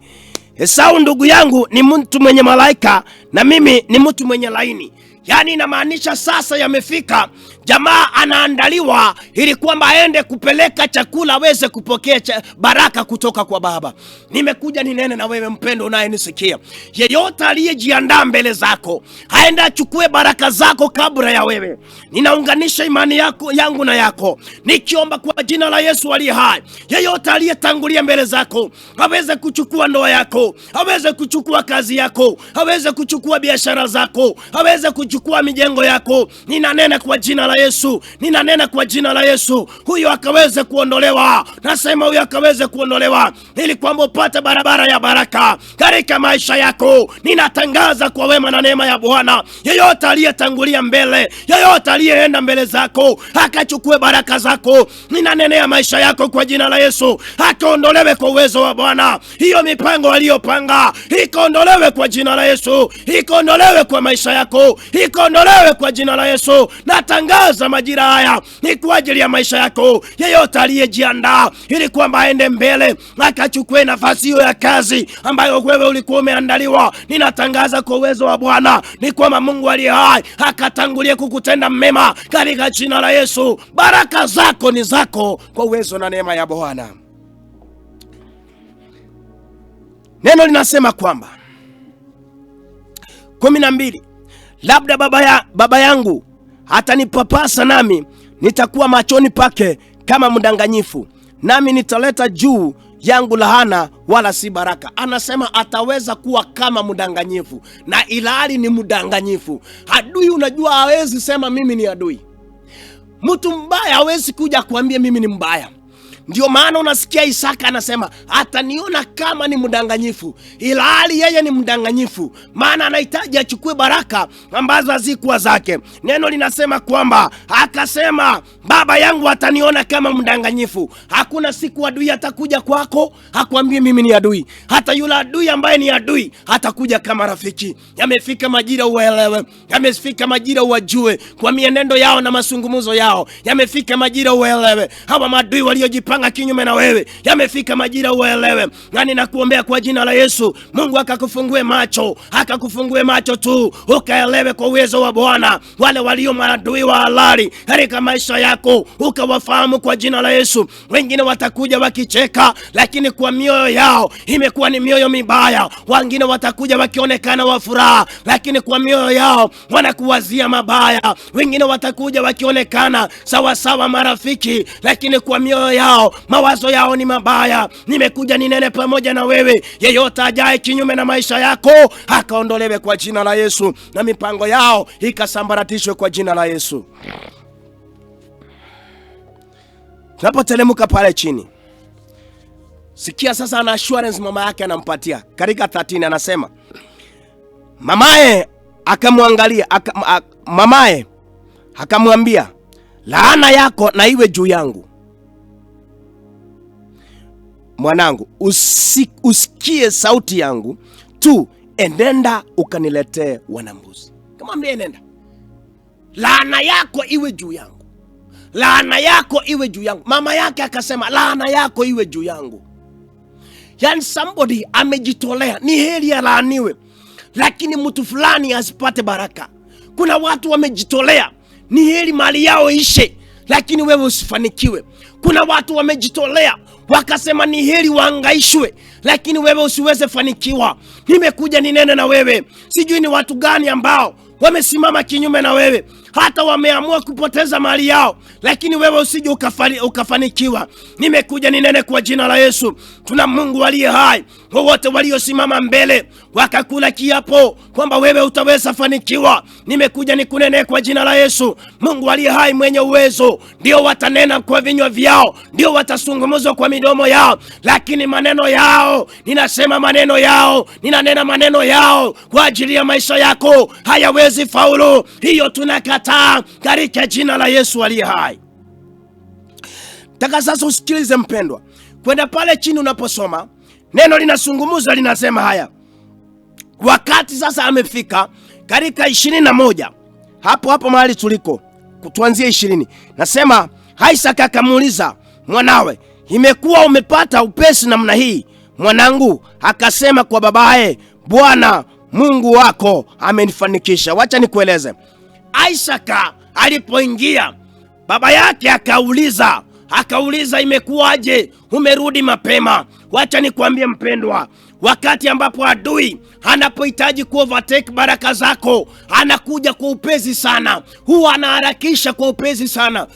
Esau ndugu yangu ni mtu mwenye malaika na mimi ni mtu mwenye laini. Yani inamaanisha sasa yamefika, jamaa anaandaliwa ili kwamba aende kupeleka chakula, aweze kupokea baraka kutoka kwa Baba. Nimekuja ninene na wewe mpendo unayenisikia. Yeyote aliyejiandaa mbele zako, aende achukue baraka zako kabla ya wewe. Ninaunganisha imani yangu na yako, nikiomba kwa jina la Yesu aliye hai. Yeyote aliyetangulia mbele zako, aweze kuchukua ndoa yako, aweze kuchukua kazi yako, aweze kuchukua biashara zako, aweze kuchukua mijengo yako. Ninanena kwa jina la Yesu, ninanena kwa jina la Yesu, huyo akaweze kuondolewa. Nasema huyo akaweze kuondolewa ili kwamba upate barabara ya baraka katika maisha yako. Ninatangaza kwa wema na neema ya Bwana, yeyote aliyetangulia mbele, yeyote aliyeenda mbele zako, akachukue baraka zako. Ninanenea maisha yako kwa jina la Yesu, akaondolewe kwa uwezo wa Bwana. Hiyo mipango aliyopanga ikaondolewe kwa jina la Yesu, ikaondolewe kwa maisha yako, ikaondolewe kwa jina la Yesu. Natangaza majira haya ni kwa ajili ya maisha yako. Yeyote aliyejiandaa ili kwamba aende mbele, akachukue nafasi hiyo ya kazi ambayo wewe ulikuwa umeandaliwa, ninatangaza kwa uwezo wa Bwana ni kwamba Mungu aliye hai akatangulia kukutenda mema katika jina la Yesu. Baraka zako ni zako kwa uwezo na neema ya Bwana. Neno linasema kwamba 12, labda baba yangu atanipapasa, nami nitakuwa machoni pake kama mdanganyifu, nami nitaleta juu yangu laana wala si baraka. Anasema ataweza kuwa kama mdanganyifu, na ilhali ni mdanganyifu. Adui, unajua hawezi sema mimi ni adui. Mtu mbaya hawezi kuja kuambia mimi ni mbaya. Ndio maana unasikia Isaka anasema ataniona kama ni mdanganyifu, ilhali yeye ni mdanganyifu, maana anahitaji achukue baraka ambazo hazikuwa zake. Neno linasema kwamba akasema baba yangu ataniona kama mdanganyifu. Hakuna siku adui atakuja kwako akwambie mimi ni adui. Hata yule adui ambaye ni adui atakuja kama rafiki. Yamefika majira uelewe, yamefika majira uwajue kwa mienendo yao na masungumuzo yao. Yamefika majira uelewe hawa maadui waliojipanga kinyume na wewe. Yamefika majira uelewe, na ninakuombea kwa jina la Yesu, Mungu akakufungue macho, akakufungue macho tu, ukaelewe kwa uwezo wa Bwana wale walio maadui wa halali katika maisha yako, ukawafahamu kwa jina la Yesu. Wengine watakuja wakicheka, lakini kwa mioyo yao imekuwa ni mioyo mibaya. Wengine watakuja wakionekana wa furaha, lakini kwa mioyo yao wanakuwazia mabaya. Wengine watakuja wakionekana sawa sawa marafiki, lakini kwa mioyo yao mawazo yao ni mabaya. Nimekuja ninene pamoja na wewe, yeyote ajaye kinyume na maisha yako akaondolewe kwa jina la Yesu, na mipango yao ikasambaratishwe kwa jina la Yesu. Tunapotelemuka pale chini, sikia sasa ana assurance mama yake anampatia. Katika 13 anasema mamaye akamwangalia, mamaye akamwambia, laana yako na iwe juu yangu. Mwanangu, usikie sauti yangu tu, enenda ukaniletee wanambuzi. Kamwambia nenda, laana yako iwe juu yangu, laana yako iwe juu yangu. Mama yake akasema laana yako iwe juu yangu. Yani somebody amejitolea, ni heri alaaniwe lakini mtu fulani asipate baraka. Kuna watu wamejitolea, ni heri mali yao ishe lakini wewe usifanikiwe. Kuna watu wamejitolea wakasema ni heri waangaishwe lakini wewe usiweze fanikiwa. Nimekuja ninene na wewe, sijui ni watu gani ambao wamesimama kinyume na wewe, hata wameamua kupoteza mali yao lakini wewe usije ukafanikiwa. Nimekuja ninene kwa jina la Yesu. Tuna Mungu aliye hai. Wote waliosimama mbele wakakula kiapo kwamba wewe utaweza fanikiwa, nimekuja nikunene kwa jina la Yesu. Mungu aliye hai mwenye uwezo ndio watanena kwa vinywa vyao, ndio watasungumuzwa kwa midomo yao, lakini maneno yao, ninasema maneno yao, ninanena maneno yao kwa ajili ya maisha yako hayawezi faulu. Hiyo tunakataa katika jina la Yesu aliye hai. Taka sasa usikilize mpendwa, kwenda pale chini unaposoma neno linasungumuza, linasema haya. Wakati sasa amefika katika 21, hapo mahali tuliko, tuanzie 20. Nasema Isaka akamuuliza mwanawe, imekuwa umepata upesi namna hii mwanangu akasema kwa babaye, Bwana Mungu wako amenifanikisha. Wacha nikueleze. Isaka alipoingia, baba yake akauliza imekuwaje umerudi mapema? Wacha nikwambie mpendwa, wakati ambapo adui anapohitaji kuovertake baraka zako, anakuja kwa upesi sana, huwa anaharakisha kwa upesi sana,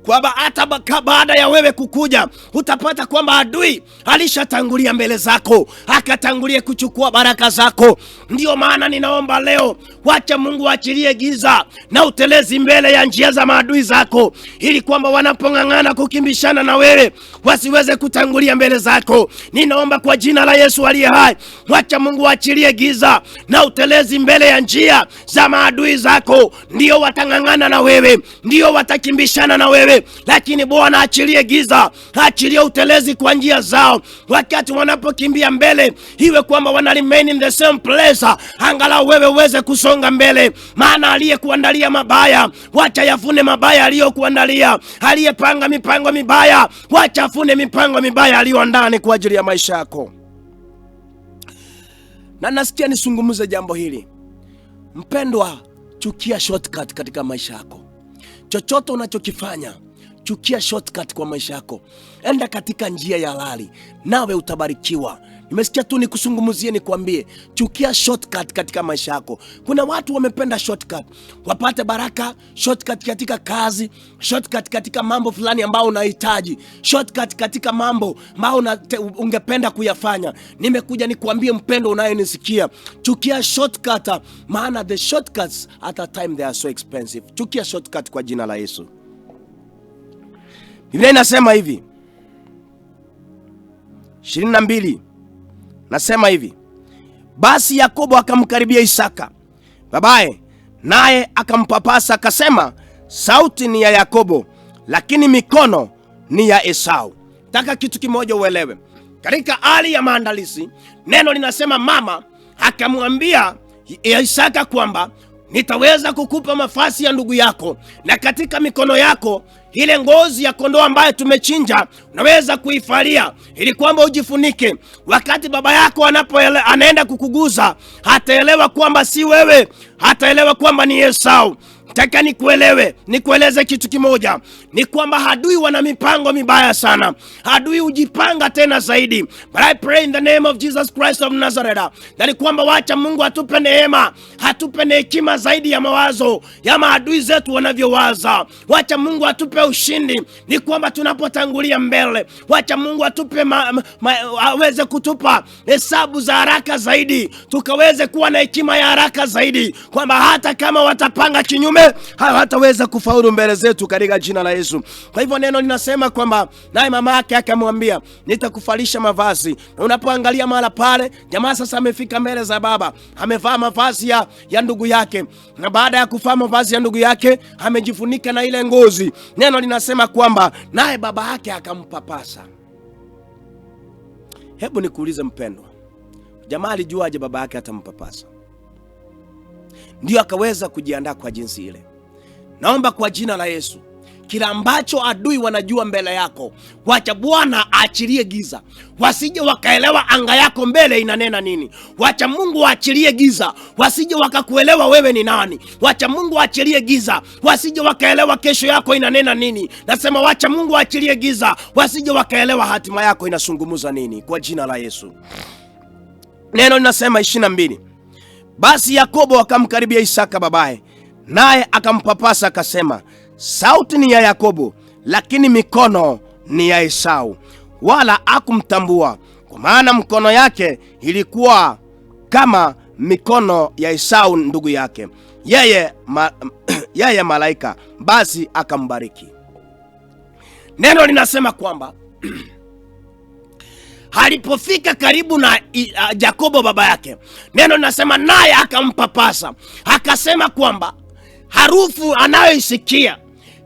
kwamba hata baada ya wewe kukuja utapata kwamba adui alishatangulia mbele zako, akatangulia kuchukua baraka zako. Ndio maana ninaomba leo, wacha Mungu achilie giza na utelezi mbele ya njia za maadui zako, ili kwamba wanapong'ang'ana kukimbishana na wewe wasiweze kutangulia mbele zako. Ninaomba kwa jina la Yesu aliye hai, wacha Mungu achilie giza na utelezi mbele ya njia za maadui zako. Ndio watang'ang'ana na wewe, ndio watakimbishana na wewe, lakini Bwana achilie giza, achilie utelezi kwa njia zao. Wakati wanapokimbia mbele, iwe kwamba wana remain in the same place, angalau wewe uweze kusonga mbele. Maana aliyekuandalia mabaya, wacha yafune mabaya aliyokuandalia. Aliyepanga mipango mibaya, wacha afune mipango mibaya aliyoandaa ni kwa ajili ya maisha yako. Na nasikia nisungumuze jambo hili. Mpendwa, chukia shortcut katika maisha yako. Chochote unachokifanya, chukia shortcut kwa maisha yako. Enda katika njia ya halali, nawe utabarikiwa. Nimesikia tu nikusungumuzie, nikwambie, chukia shortcut katika maisha yako. Kuna watu wamependa shortcut, wapate baraka, shortcut katika kazi, shortcut katika mambo fulani ambao unahitaji, shortcut katika mambo ambao ungependa kuyafanya. Nimekuja nikwambie mpendo unayenisikia, chukia shortcut, maana the shortcuts at a time they are so expensive. Chukia shortcut kwa jina la Yesu. Biblia inasema hivi, 22 nasema hivi, basi Yakobo akamkaribia Isaka babaye, naye akampapasa akasema, sauti ni ya Yakobo, lakini mikono ni ya Esau. Taka kitu kimoja uelewe. Katika hali ya maandalizi, neno linasema mama akamwambia Isaka kwamba nitaweza kukupa mafasi ya ndugu yako, na katika mikono yako ile ngozi ya kondoo ambayo tumechinja unaweza kuifalia, ili kwamba ujifunike. Wakati baba yako anaenda kukuguza, hataelewa kwamba si wewe, hataelewa kwamba ni Esau. Nataka nikueleze kitu kimoja, ni kwamba adui wana mipango mibaya sana. Adui hujipanga tena zaidi. But I pray in the name of Jesus Christ of Nazareth, na ni kwamba wacha Mungu atupe neema, atupe hekima zaidi ya mawazo ya maadui zetu wanavyowaza. Wacha Mungu atupe ushindi, ni kwamba tunapotangulia mbele, wacha Mungu atupe aweze kutupa hesabu za haraka zaidi, tukaweze kuwa na hekima ya haraka zaidi, kwamba hata kama watapanga kinyume, hataweza kufaulu mbele zetu katika jina la Yesu. Kwa hivyo neno linasema kwamba naye mama yake akamwambia, nitakufalisha mavazi. Na unapoangalia mahala pale, jamaa sasa amefika mbele za baba, amevaa mavazi ya ndugu yake, na baada ya kuvaa mavazi ya ndugu yake amejifunika na ile ngozi. Neno linasema kwamba naye baba yake akampapasa. Hebu nikuulize mpendwa, jamaa alijuaje baba yake atampapasa? Ndio akaweza kujiandaa kwa jinsi ile. Naomba kwa jina la Yesu, kila ambacho adui wanajua mbele yako, wacha Bwana aachilie giza, wasije wakaelewa anga yako mbele inanena nini. Wacha Mungu aachilie giza, wasije wakakuelewa wewe ni nani. Wacha Mungu aachilie giza, wasije wakaelewa kesho yako inanena nini. Nasema wacha Mungu aachilie giza, wasije wakaelewa hatima yako inasungumuza nini, kwa jina la Yesu. Neno linasema 22, basi Yakobo akamkaribia Isaka babaye, naye akampapasa akasema, sauti ni ya Yakobo, lakini mikono ni ya Esau. Wala hakumtambua, kwa maana mikono yake ilikuwa kama mikono ya Esau ndugu yake, yeye malaika. Basi akambariki. Neno linasema kwamba alipofika karibu na Yakobo baba yake, neno linasema naye akampapasa, akasema kwamba harufu anayoisikia,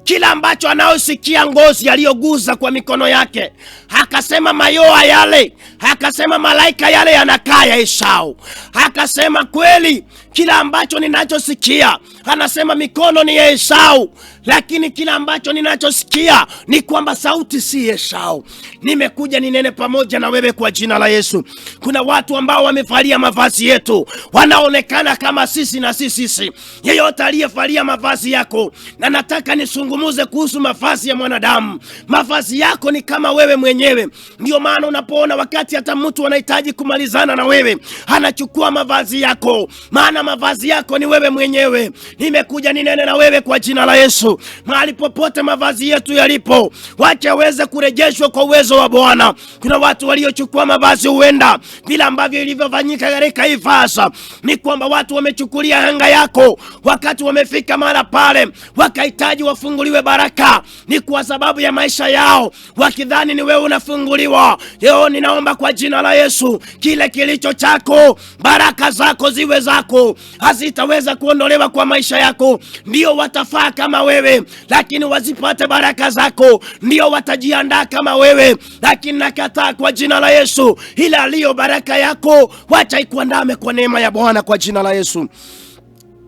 kila ambacho anayosikia, ngozi aliyoguza kwa mikono yake, akasema mayoa yale, akasema malaika yale yanakaa ya Esau. Akasema kweli kila ambacho ninachosikia, anasema mikono ni ya Esau, lakini kila ambacho ninachosikia ni kwamba sauti si Esau. Nimekuja ninene pamoja na wewe kwa jina la Yesu. Kuna watu ambao wamevalia mavazi yetu, wanaonekana kama sisi na sisi. Yeyote aliyevalia mavazi yako, na nataka nisungumuze kuhusu mavazi ya mwanadamu. Mavazi yako ni kama wewe mwenyewe. Ndio maana unapoona wakati hata mtu anahitaji kumalizana na wewe, anachukua mavazi yako, maana mavazi yako ni wewe mwenyewe. Nimekuja ninene na wewe kwa jina la Yesu. Mahali popote mavazi yetu yalipo, wacha weze kurejeshwa kwa uwezo wa Bwana. Kuna watu waliochukua mavazi huenda bila ambavyo ilivyofanyika katika hii fasa, ni kwamba watu wamechukulia anga yako wakati wamefika mara pale wakahitaji wafunguliwe baraka, ni kwa sababu ya maisha yao, wakidhani ni wewe unafunguliwa. Leo ninaomba kwa jina la Yesu, kile kilicho chako, baraka zako ziwe zako, hazitaweza kuondolewa kwa maisha yako. Ndio watafaa kama wewe, lakini wazipate baraka zako. Ndio watajiandaa kama wewe, lakini nakataa kwa jina la Yesu, ila aliyo baraka yako wacha ikuandame kwa neema ya Bwana kwa jina la Yesu.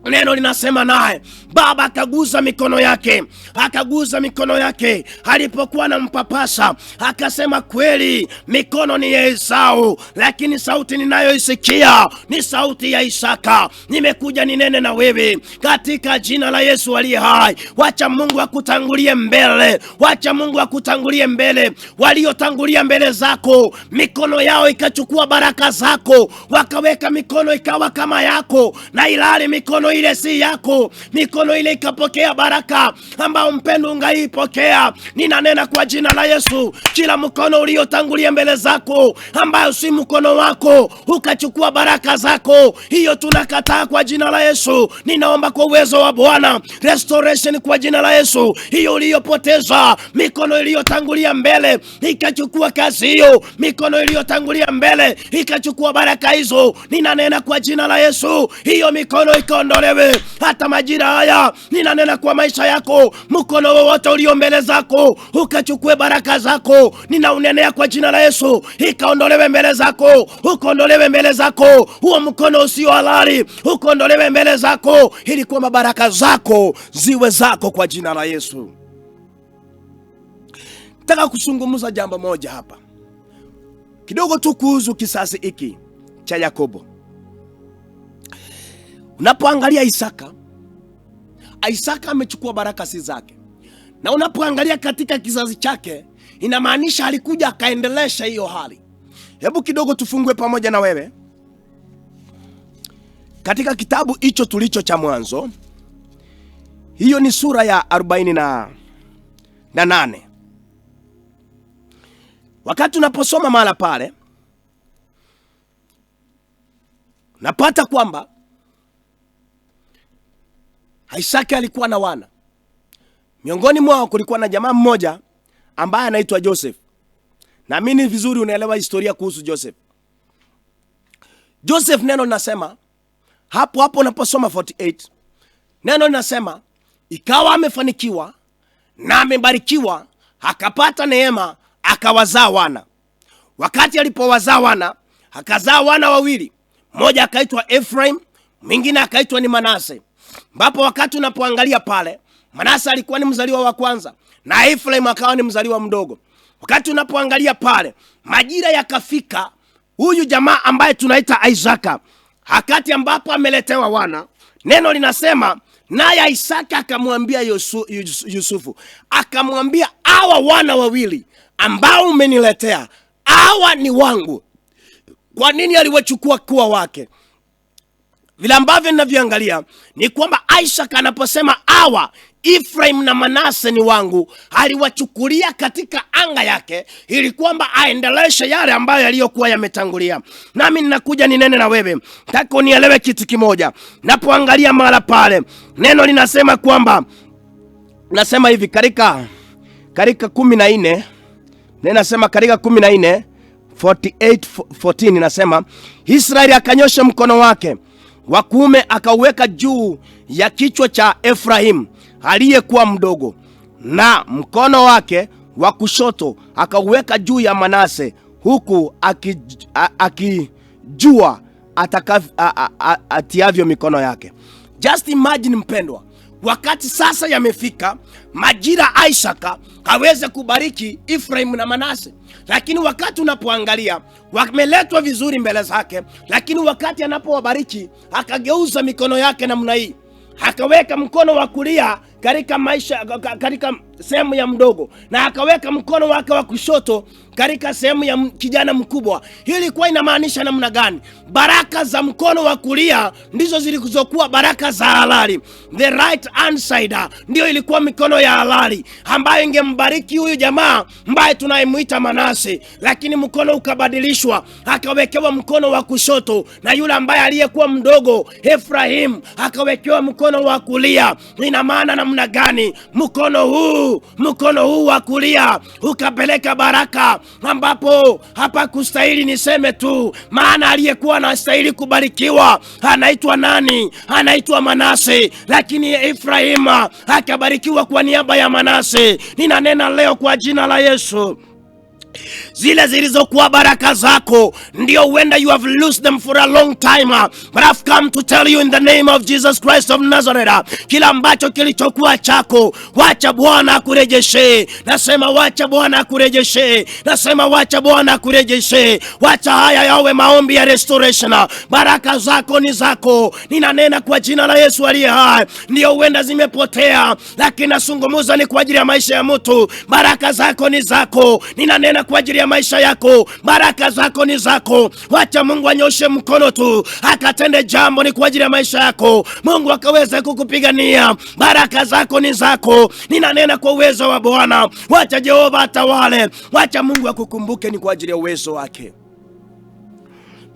Neno linasema naye baba akaguza mikono yake, alipokuwa na mpapasa, akasema kweli mikono ni ya Esau, lakini sauti ninayoisikia ni sauti ya Isaka. Nimekuja ninene na wewe katika jina la Yesu aliye hai. Wacha Mungu akutangulie mbele, wacha Mungu akutangulie mbele. Waliotangulia mbele zako, mikono yao ikachukua baraka zako, wakaweka mikono ikawa kama yako, na ilali mikono ile si yako, mikono ile ikapokea baraka ambao mpendo ungaipokea. Ninanena kwa jina la Yesu, kila mkono uliotangulia mbele zako ambao si mkono wako ukachukua baraka zako, hiyo tunakataa kwa jina la Yesu. Ninaomba kwa uwezo wa Bwana restoration kwa jina la Yesu. Hiyo uliyopoteza, mikono iliyotangulia mbele ikachukua kazi hiyo, mikono iliyotangulia mbele ikachukua baraka hizo, ninanena kwa jina la Yesu, hiyo mikono ikaondolewe. Hata majira haya ninanena kwa maisha yako, mkono wowote ulio mbele zako ukachukue baraka zako, ninaunenea kwa jina la Yesu, ikaondolewe mbele zako, ukondolewe mbele zako. Huo mkono usio halali ukondolewe mbele zako, ili kwamba baraka zako ziwe zako kwa jina la Yesu. Nataka kuzungumza jambo moja hapa kidogo tu kuhusu kizazi hiki cha Yakobo. Unapoangalia Isaka amechukua baraka si zake, na unapoangalia katika kizazi chake, inamaanisha alikuja akaendelesha hiyo hali. Hebu kidogo tufungue pamoja na wewe katika kitabu hicho tulicho cha Mwanzo. Hiyo ni sura ya 48. Wakati unaposoma mahala pale, napata kwamba Isaka alikuwa na wana. Miongoni mwao kulikuwa na jamaa mmoja ambaye anaitwa Joseph. Naamini vizuri unaelewa historia kuhusu Joseph. Joseph, neno linasema hapo unaposoma 48, neno linasema ikawa amefanikiwa na amebarikiwa, akapata neema, akawazaa wana. Wakati alipowazaa wana, akazaa wana wawili, mmoja akaitwa Ephraim, mwingine akaitwa ni Manase. Ambapo wakati unapoangalia pale, Manase alikuwa ni mzaliwa wa kwanza na Ephraim akawa ni mzaliwa mdogo. Wakati unapoangalia pale, majira yakafika, huyu jamaa ambaye tunaita Isaka, wakati ambapo ameletewa wana, neno linasema naye Isaka akamwambia Yusufu, akamwambia, hawa wana wawili ambao umeniletea, hawa ni wangu. Kwa nini aliwachukua kuwa wake? Vile ambavyo ninavyoangalia ni kwamba Isaka anaposema hawa Ephraim na Manase ni wangu, aliwachukulia katika anga yake ili kwamba aendeleshe yale ambayo yaliyokuwa yametangulia. Nami ninakuja ninene na wewe, nataka unielewe kitu kimoja. Napoangalia mara pale, neno linasema kwamba, nasema hivi katika 14, ninasema katika 14 48:14 nasema, Israeli akanyosha mkono wake wa kuume akauweka juu ya kichwa cha Efraim aliyekuwa mdogo, na mkono wake wa kushoto akauweka juu ya Manase, huku akijua atiavyo mikono yake. Just imagine mpendwa, wakati sasa yamefika majira Isaka aweze kubariki Efraim na Manase, lakini wakati unapoangalia wameletwa vizuri mbele zake, lakini wakati anapowabariki akageuza mikono yake namna hii, akaweka mkono wa kulia katika sehemu ya mdogo na akaweka mkono wake wa kushoto katika sehemu ya kijana mkubwa. Hii ilikuwa inamaanisha namna gani? Baraka za mkono wa kulia ndizo zilizokuwa baraka za halali. The right hand side ndio ilikuwa mikono ya halali ambayo ingembariki huyu jamaa ambaye tunayemuita Manase, lakini mkono ukabadilishwa akawekewa mkono wa kushoto, na yule ambaye aliyekuwa mdogo Efraim akawekewa mkono wa kulia. Ina maana namna gani? Mkono huu wa kulia ukapeleka baraka ambapo hapa kustahili niseme tu, maana aliyekuwa anastahili kubarikiwa anaitwa nani? Anaitwa Manase, lakini Efraim akabarikiwa kwa niaba ya Manase. Ninanena leo kwa jina la Yesu, zile zilizokuwa baraka zako ndio huenda you have lost them for a long time, but I've come to tell you in the name of Jesus Christ of Nazareth, kila ambacho kilichokuwa chako wacha Bwana akurejeshe. Nasema wacha Bwana akurejeshe, nasema wacha Bwana akurejeshe. Wacha haya yawe maombi ya restoration. Baraka zako ni zako, ninanena kwa jina la Yesu aliye hai. Ndio huenda zimepotea, lakini nasungumuza ni kwa ajili ya maisha ya mtu. Baraka zako ni zako, ninanena kwa ajili ya maisha yako. Baraka zako ni zako. Wacha Mungu anyoshe mkono tu akatende jambo ni kwa ajili ya maisha yako, Mungu akaweza kukupigania. Baraka zako ni zako, ninanena kwa uwezo wa Bwana. Wacha Jehova atawale, wacha Mungu akukumbuke ni kwa ajili ya uwezo wake.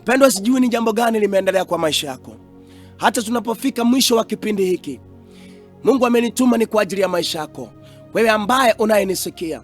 Pendwa, sijui ni jambo gani limeendelea kwa maisha yako. Hata tunapofika mwisho wa kipindi hiki, Mungu amenituma ni kwa ajili ya maisha yako. Wewe ambaye unayenisikia,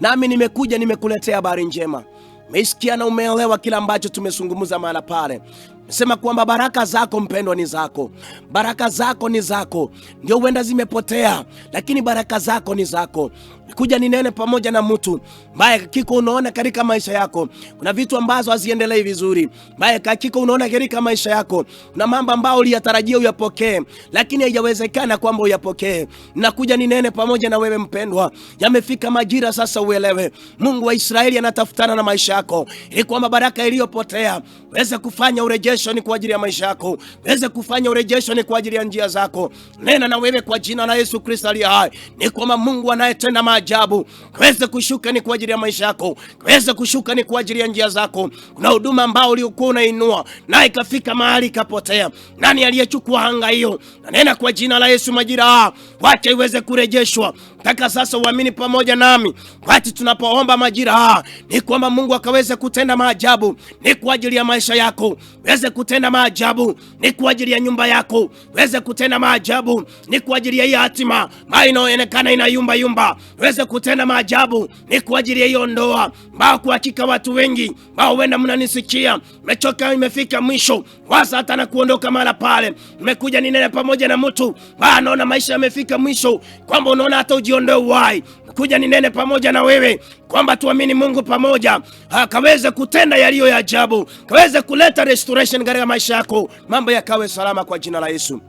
nami nimekuja nimekuletea habari njema. Umesikia na umeelewa kila ambacho tumezungumza mahala pale. Sema kwamba baraka zako mpendwa ni zako. Baraka zako ni zako. Ndio huenda zimepotea, lakini baraka zako ni zako. Kuja ninene pamoja na mtu ambaye kiko unaona katika maisha yako kuna vitu ambazo haziendelei vizuri, ambaye kiko unaona katika maisha yako kuna mambo ambayo uliyatarajia uyapokee lakini haijawezekana kwamba uyapokee. Nakuja ninene pamoja na wewe mpendwa, yamefika majira sasa uelewe Mungu wa Israeli anatafutana na maisha yako ili kwamba baraka iliyopotea weze kufanya urejesho ni kwa ajili ya maisha yako, weze kufanya urejesho ni kwa ajili ya njia zako. Nena na wewe kwa jina la Yesu Kristo aliye hai, ni kwamba Mungu anayetenda maajabu weze kushuka ni kwa ajili ya maisha yako, weze kushuka ni kwa ajili ya njia zako. Kuna huduma ambao uliokuwa unainua na ikafika mahali ikapotea. Nani aliyechukua anga hiyo? Nena kwa jina la Yesu majira wacha iweze kurejeshwa. Nataka sasa uamini pamoja nami wakati tunapoomba majira ni kwamba Mungu akaweze kutenda maajabu ni kwa ajili ya maisha yako, weze kutenda maajabu ni kwa ajili ya nyumba yako, weze kutenda maajabu ni kwa ajili ya hatima ambayo inaonekana inayumba yumba, weze kutenda maajabu ni kwa ajili ya hiyo ndoa ambao kwa hakika watu wengi ambao wenda mnanisikia mechoka, imefika mwisho wasa hata na kuondoka mara pale. Nimekuja ninene pamoja na mtu anaona maisha yamefika mwisho, kwamba unaona hata ujiondoe uhai. Kuja ninene pamoja na wewe kwamba tuamini Mungu pamoja akaweze kutenda yaliyo ya ajabu, kaweze kuleta restoration katika maisha yako, mambo yakawe salama kwa jina la Yesu.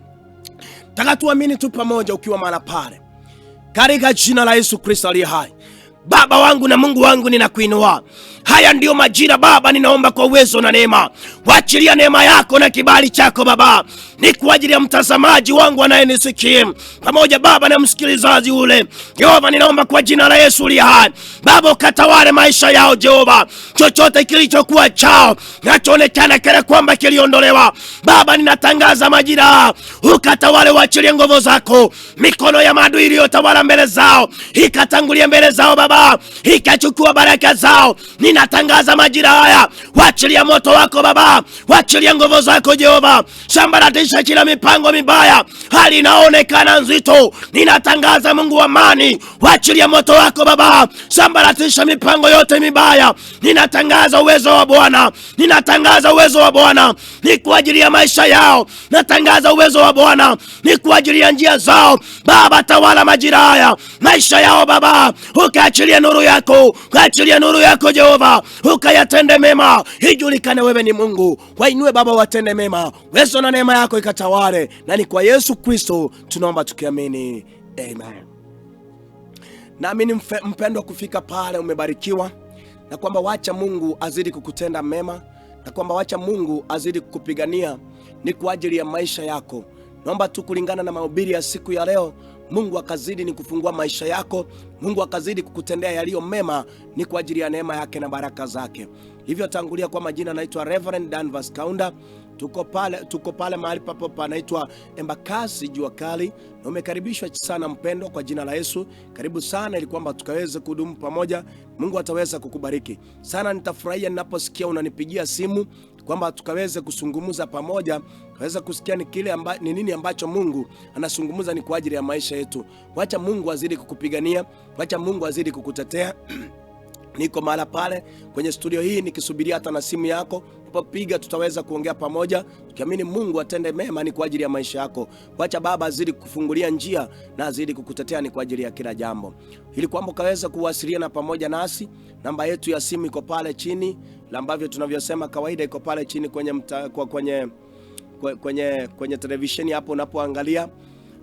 Taka tuamini tu pamoja ukiwa mahali pale katika jina la Yesu Kristo aliye hai. Baba wangu na Mungu wangu ninakuinua. Haya ndio majira Baba, ninaomba kwa uwezo na neema, waachilia neema yako na kibali chako Baba, ni kwa ajili ya mtazamaji wangu anayenisikia pamoja Baba na msikilizaji ule. Jehova, ninaomba kwa jina la Yesu aliye hai Baba ukatawale maisha yao Jehova. Chochote kilichokuwa chao nachoonekana kana kwamba kiliondolewa Baba, ninatangaza majira ukatawale, waachilie nguvu zako. Mikono ya maadui iliyotawala mbele zao ikatangulia mbele zao Baba, ikachukua baraka zao. Ninatangaza majira haya, waachilia moto wako Baba, waachilia nguvu zako Jehova. Sambaratisha kila mipango mibaya hali inaonekana nzito. Ninatangaza Mungu wa amani, waachilia moto wako Baba, sambaratisha mipango yote mibaya. Ninatangaza uwezo wa Bwana, ninatangaza uwezo wa Bwana ni kwa ajili ya maisha yao. Natangaza uwezo wa Bwana ni kwa ajili ya njia zao Baba. Tawala majira haya maisha yao Baba, ukaachilia achilia nuru yako, achilia nuru yako Jehova, ukayatende mema, ijulikane wewe ni Mungu. Wainue Baba, watende mema, uwezo na neema yako ikatawale, na ni kwa Yesu Kristo tunaomba tukiamini, amen. Naamini mpendwa, kufika pale umebarikiwa, na kwamba wacha Mungu azidi kukutenda mema, na kwamba wacha Mungu azidi kukupigania ni kwa ajili ya maisha yako. Naomba tu kulingana na mahubiri ya siku ya leo, Mungu akazidi ni kufungua maisha yako, Mungu akazidi kukutendea yaliyo mema, ni kwa ajili ya neema yake na baraka zake. Hivyo tangulia, kwa majina naitwa Reverend Danvas Kaunda. Tuko pale mahali papo panaitwa Embakasi Jua Kali, na umekaribishwa sana mpendo, kwa jina la Yesu. Karibu sana, ili kwamba tukaweze kudumu pamoja. Mungu ataweza kukubariki sana. Nitafurahia ninaposikia unanipigia simu kwamba tukaweze kusungumuza pamoja, kaweza kusikia ni nini ambacho Mungu anasungumuza ni kwa ajili ya maisha yetu. Wacha Mungu azidi kukupigania, wacha Mungu azidi kukutetea. Niko mahala pale kwenye studio hii nikisubiria hata na simu yako unapopiga, tutaweza kuongea pamoja, tukiamini Mungu atende mema ni kwa ajili ya maisha yako. Wacha Baba azidi kukufungulia njia na azidi kukutetea ni kwa ajili ya kila jambo. Ili kwamba ukaweza kuwasiliana pamoja nasi, namba yetu ya simu iko pale chini, ambavyo tunavyosema kawaida iko pale chini kwenye televisheni hapo unapoangalia.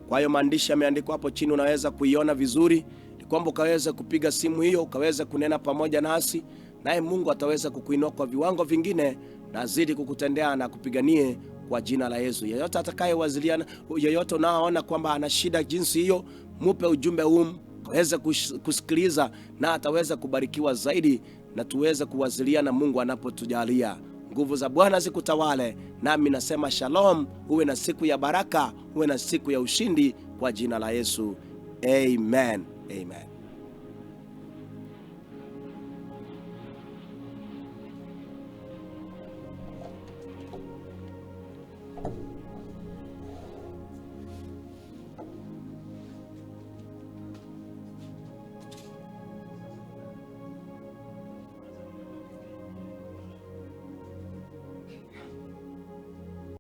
Kwa hiyo maandishi yameandikwa hapo chini, unaweza kuiona vizuri, kwamba ukaweza kupiga simu hiyo, ukaweza kunena pamoja nasi, naye Mungu ataweza kukuinua kwa viwango vingine na azidi kukutendea na kupiganie kwa jina la Yesu. Yeyote atakayewasiliana, yeyote unaoona kwamba ana shida jinsi hiyo, mupe ujumbe huu, aweze kusikiliza na ataweza kubarikiwa zaidi, na tuweze kuwasiliana Mungu anapotujalia. Nguvu za Bwana zikutawale, nami nasema shalom. Uwe na siku ya baraka, uwe na siku ya ushindi kwa jina la Yesu. Amen. Amen.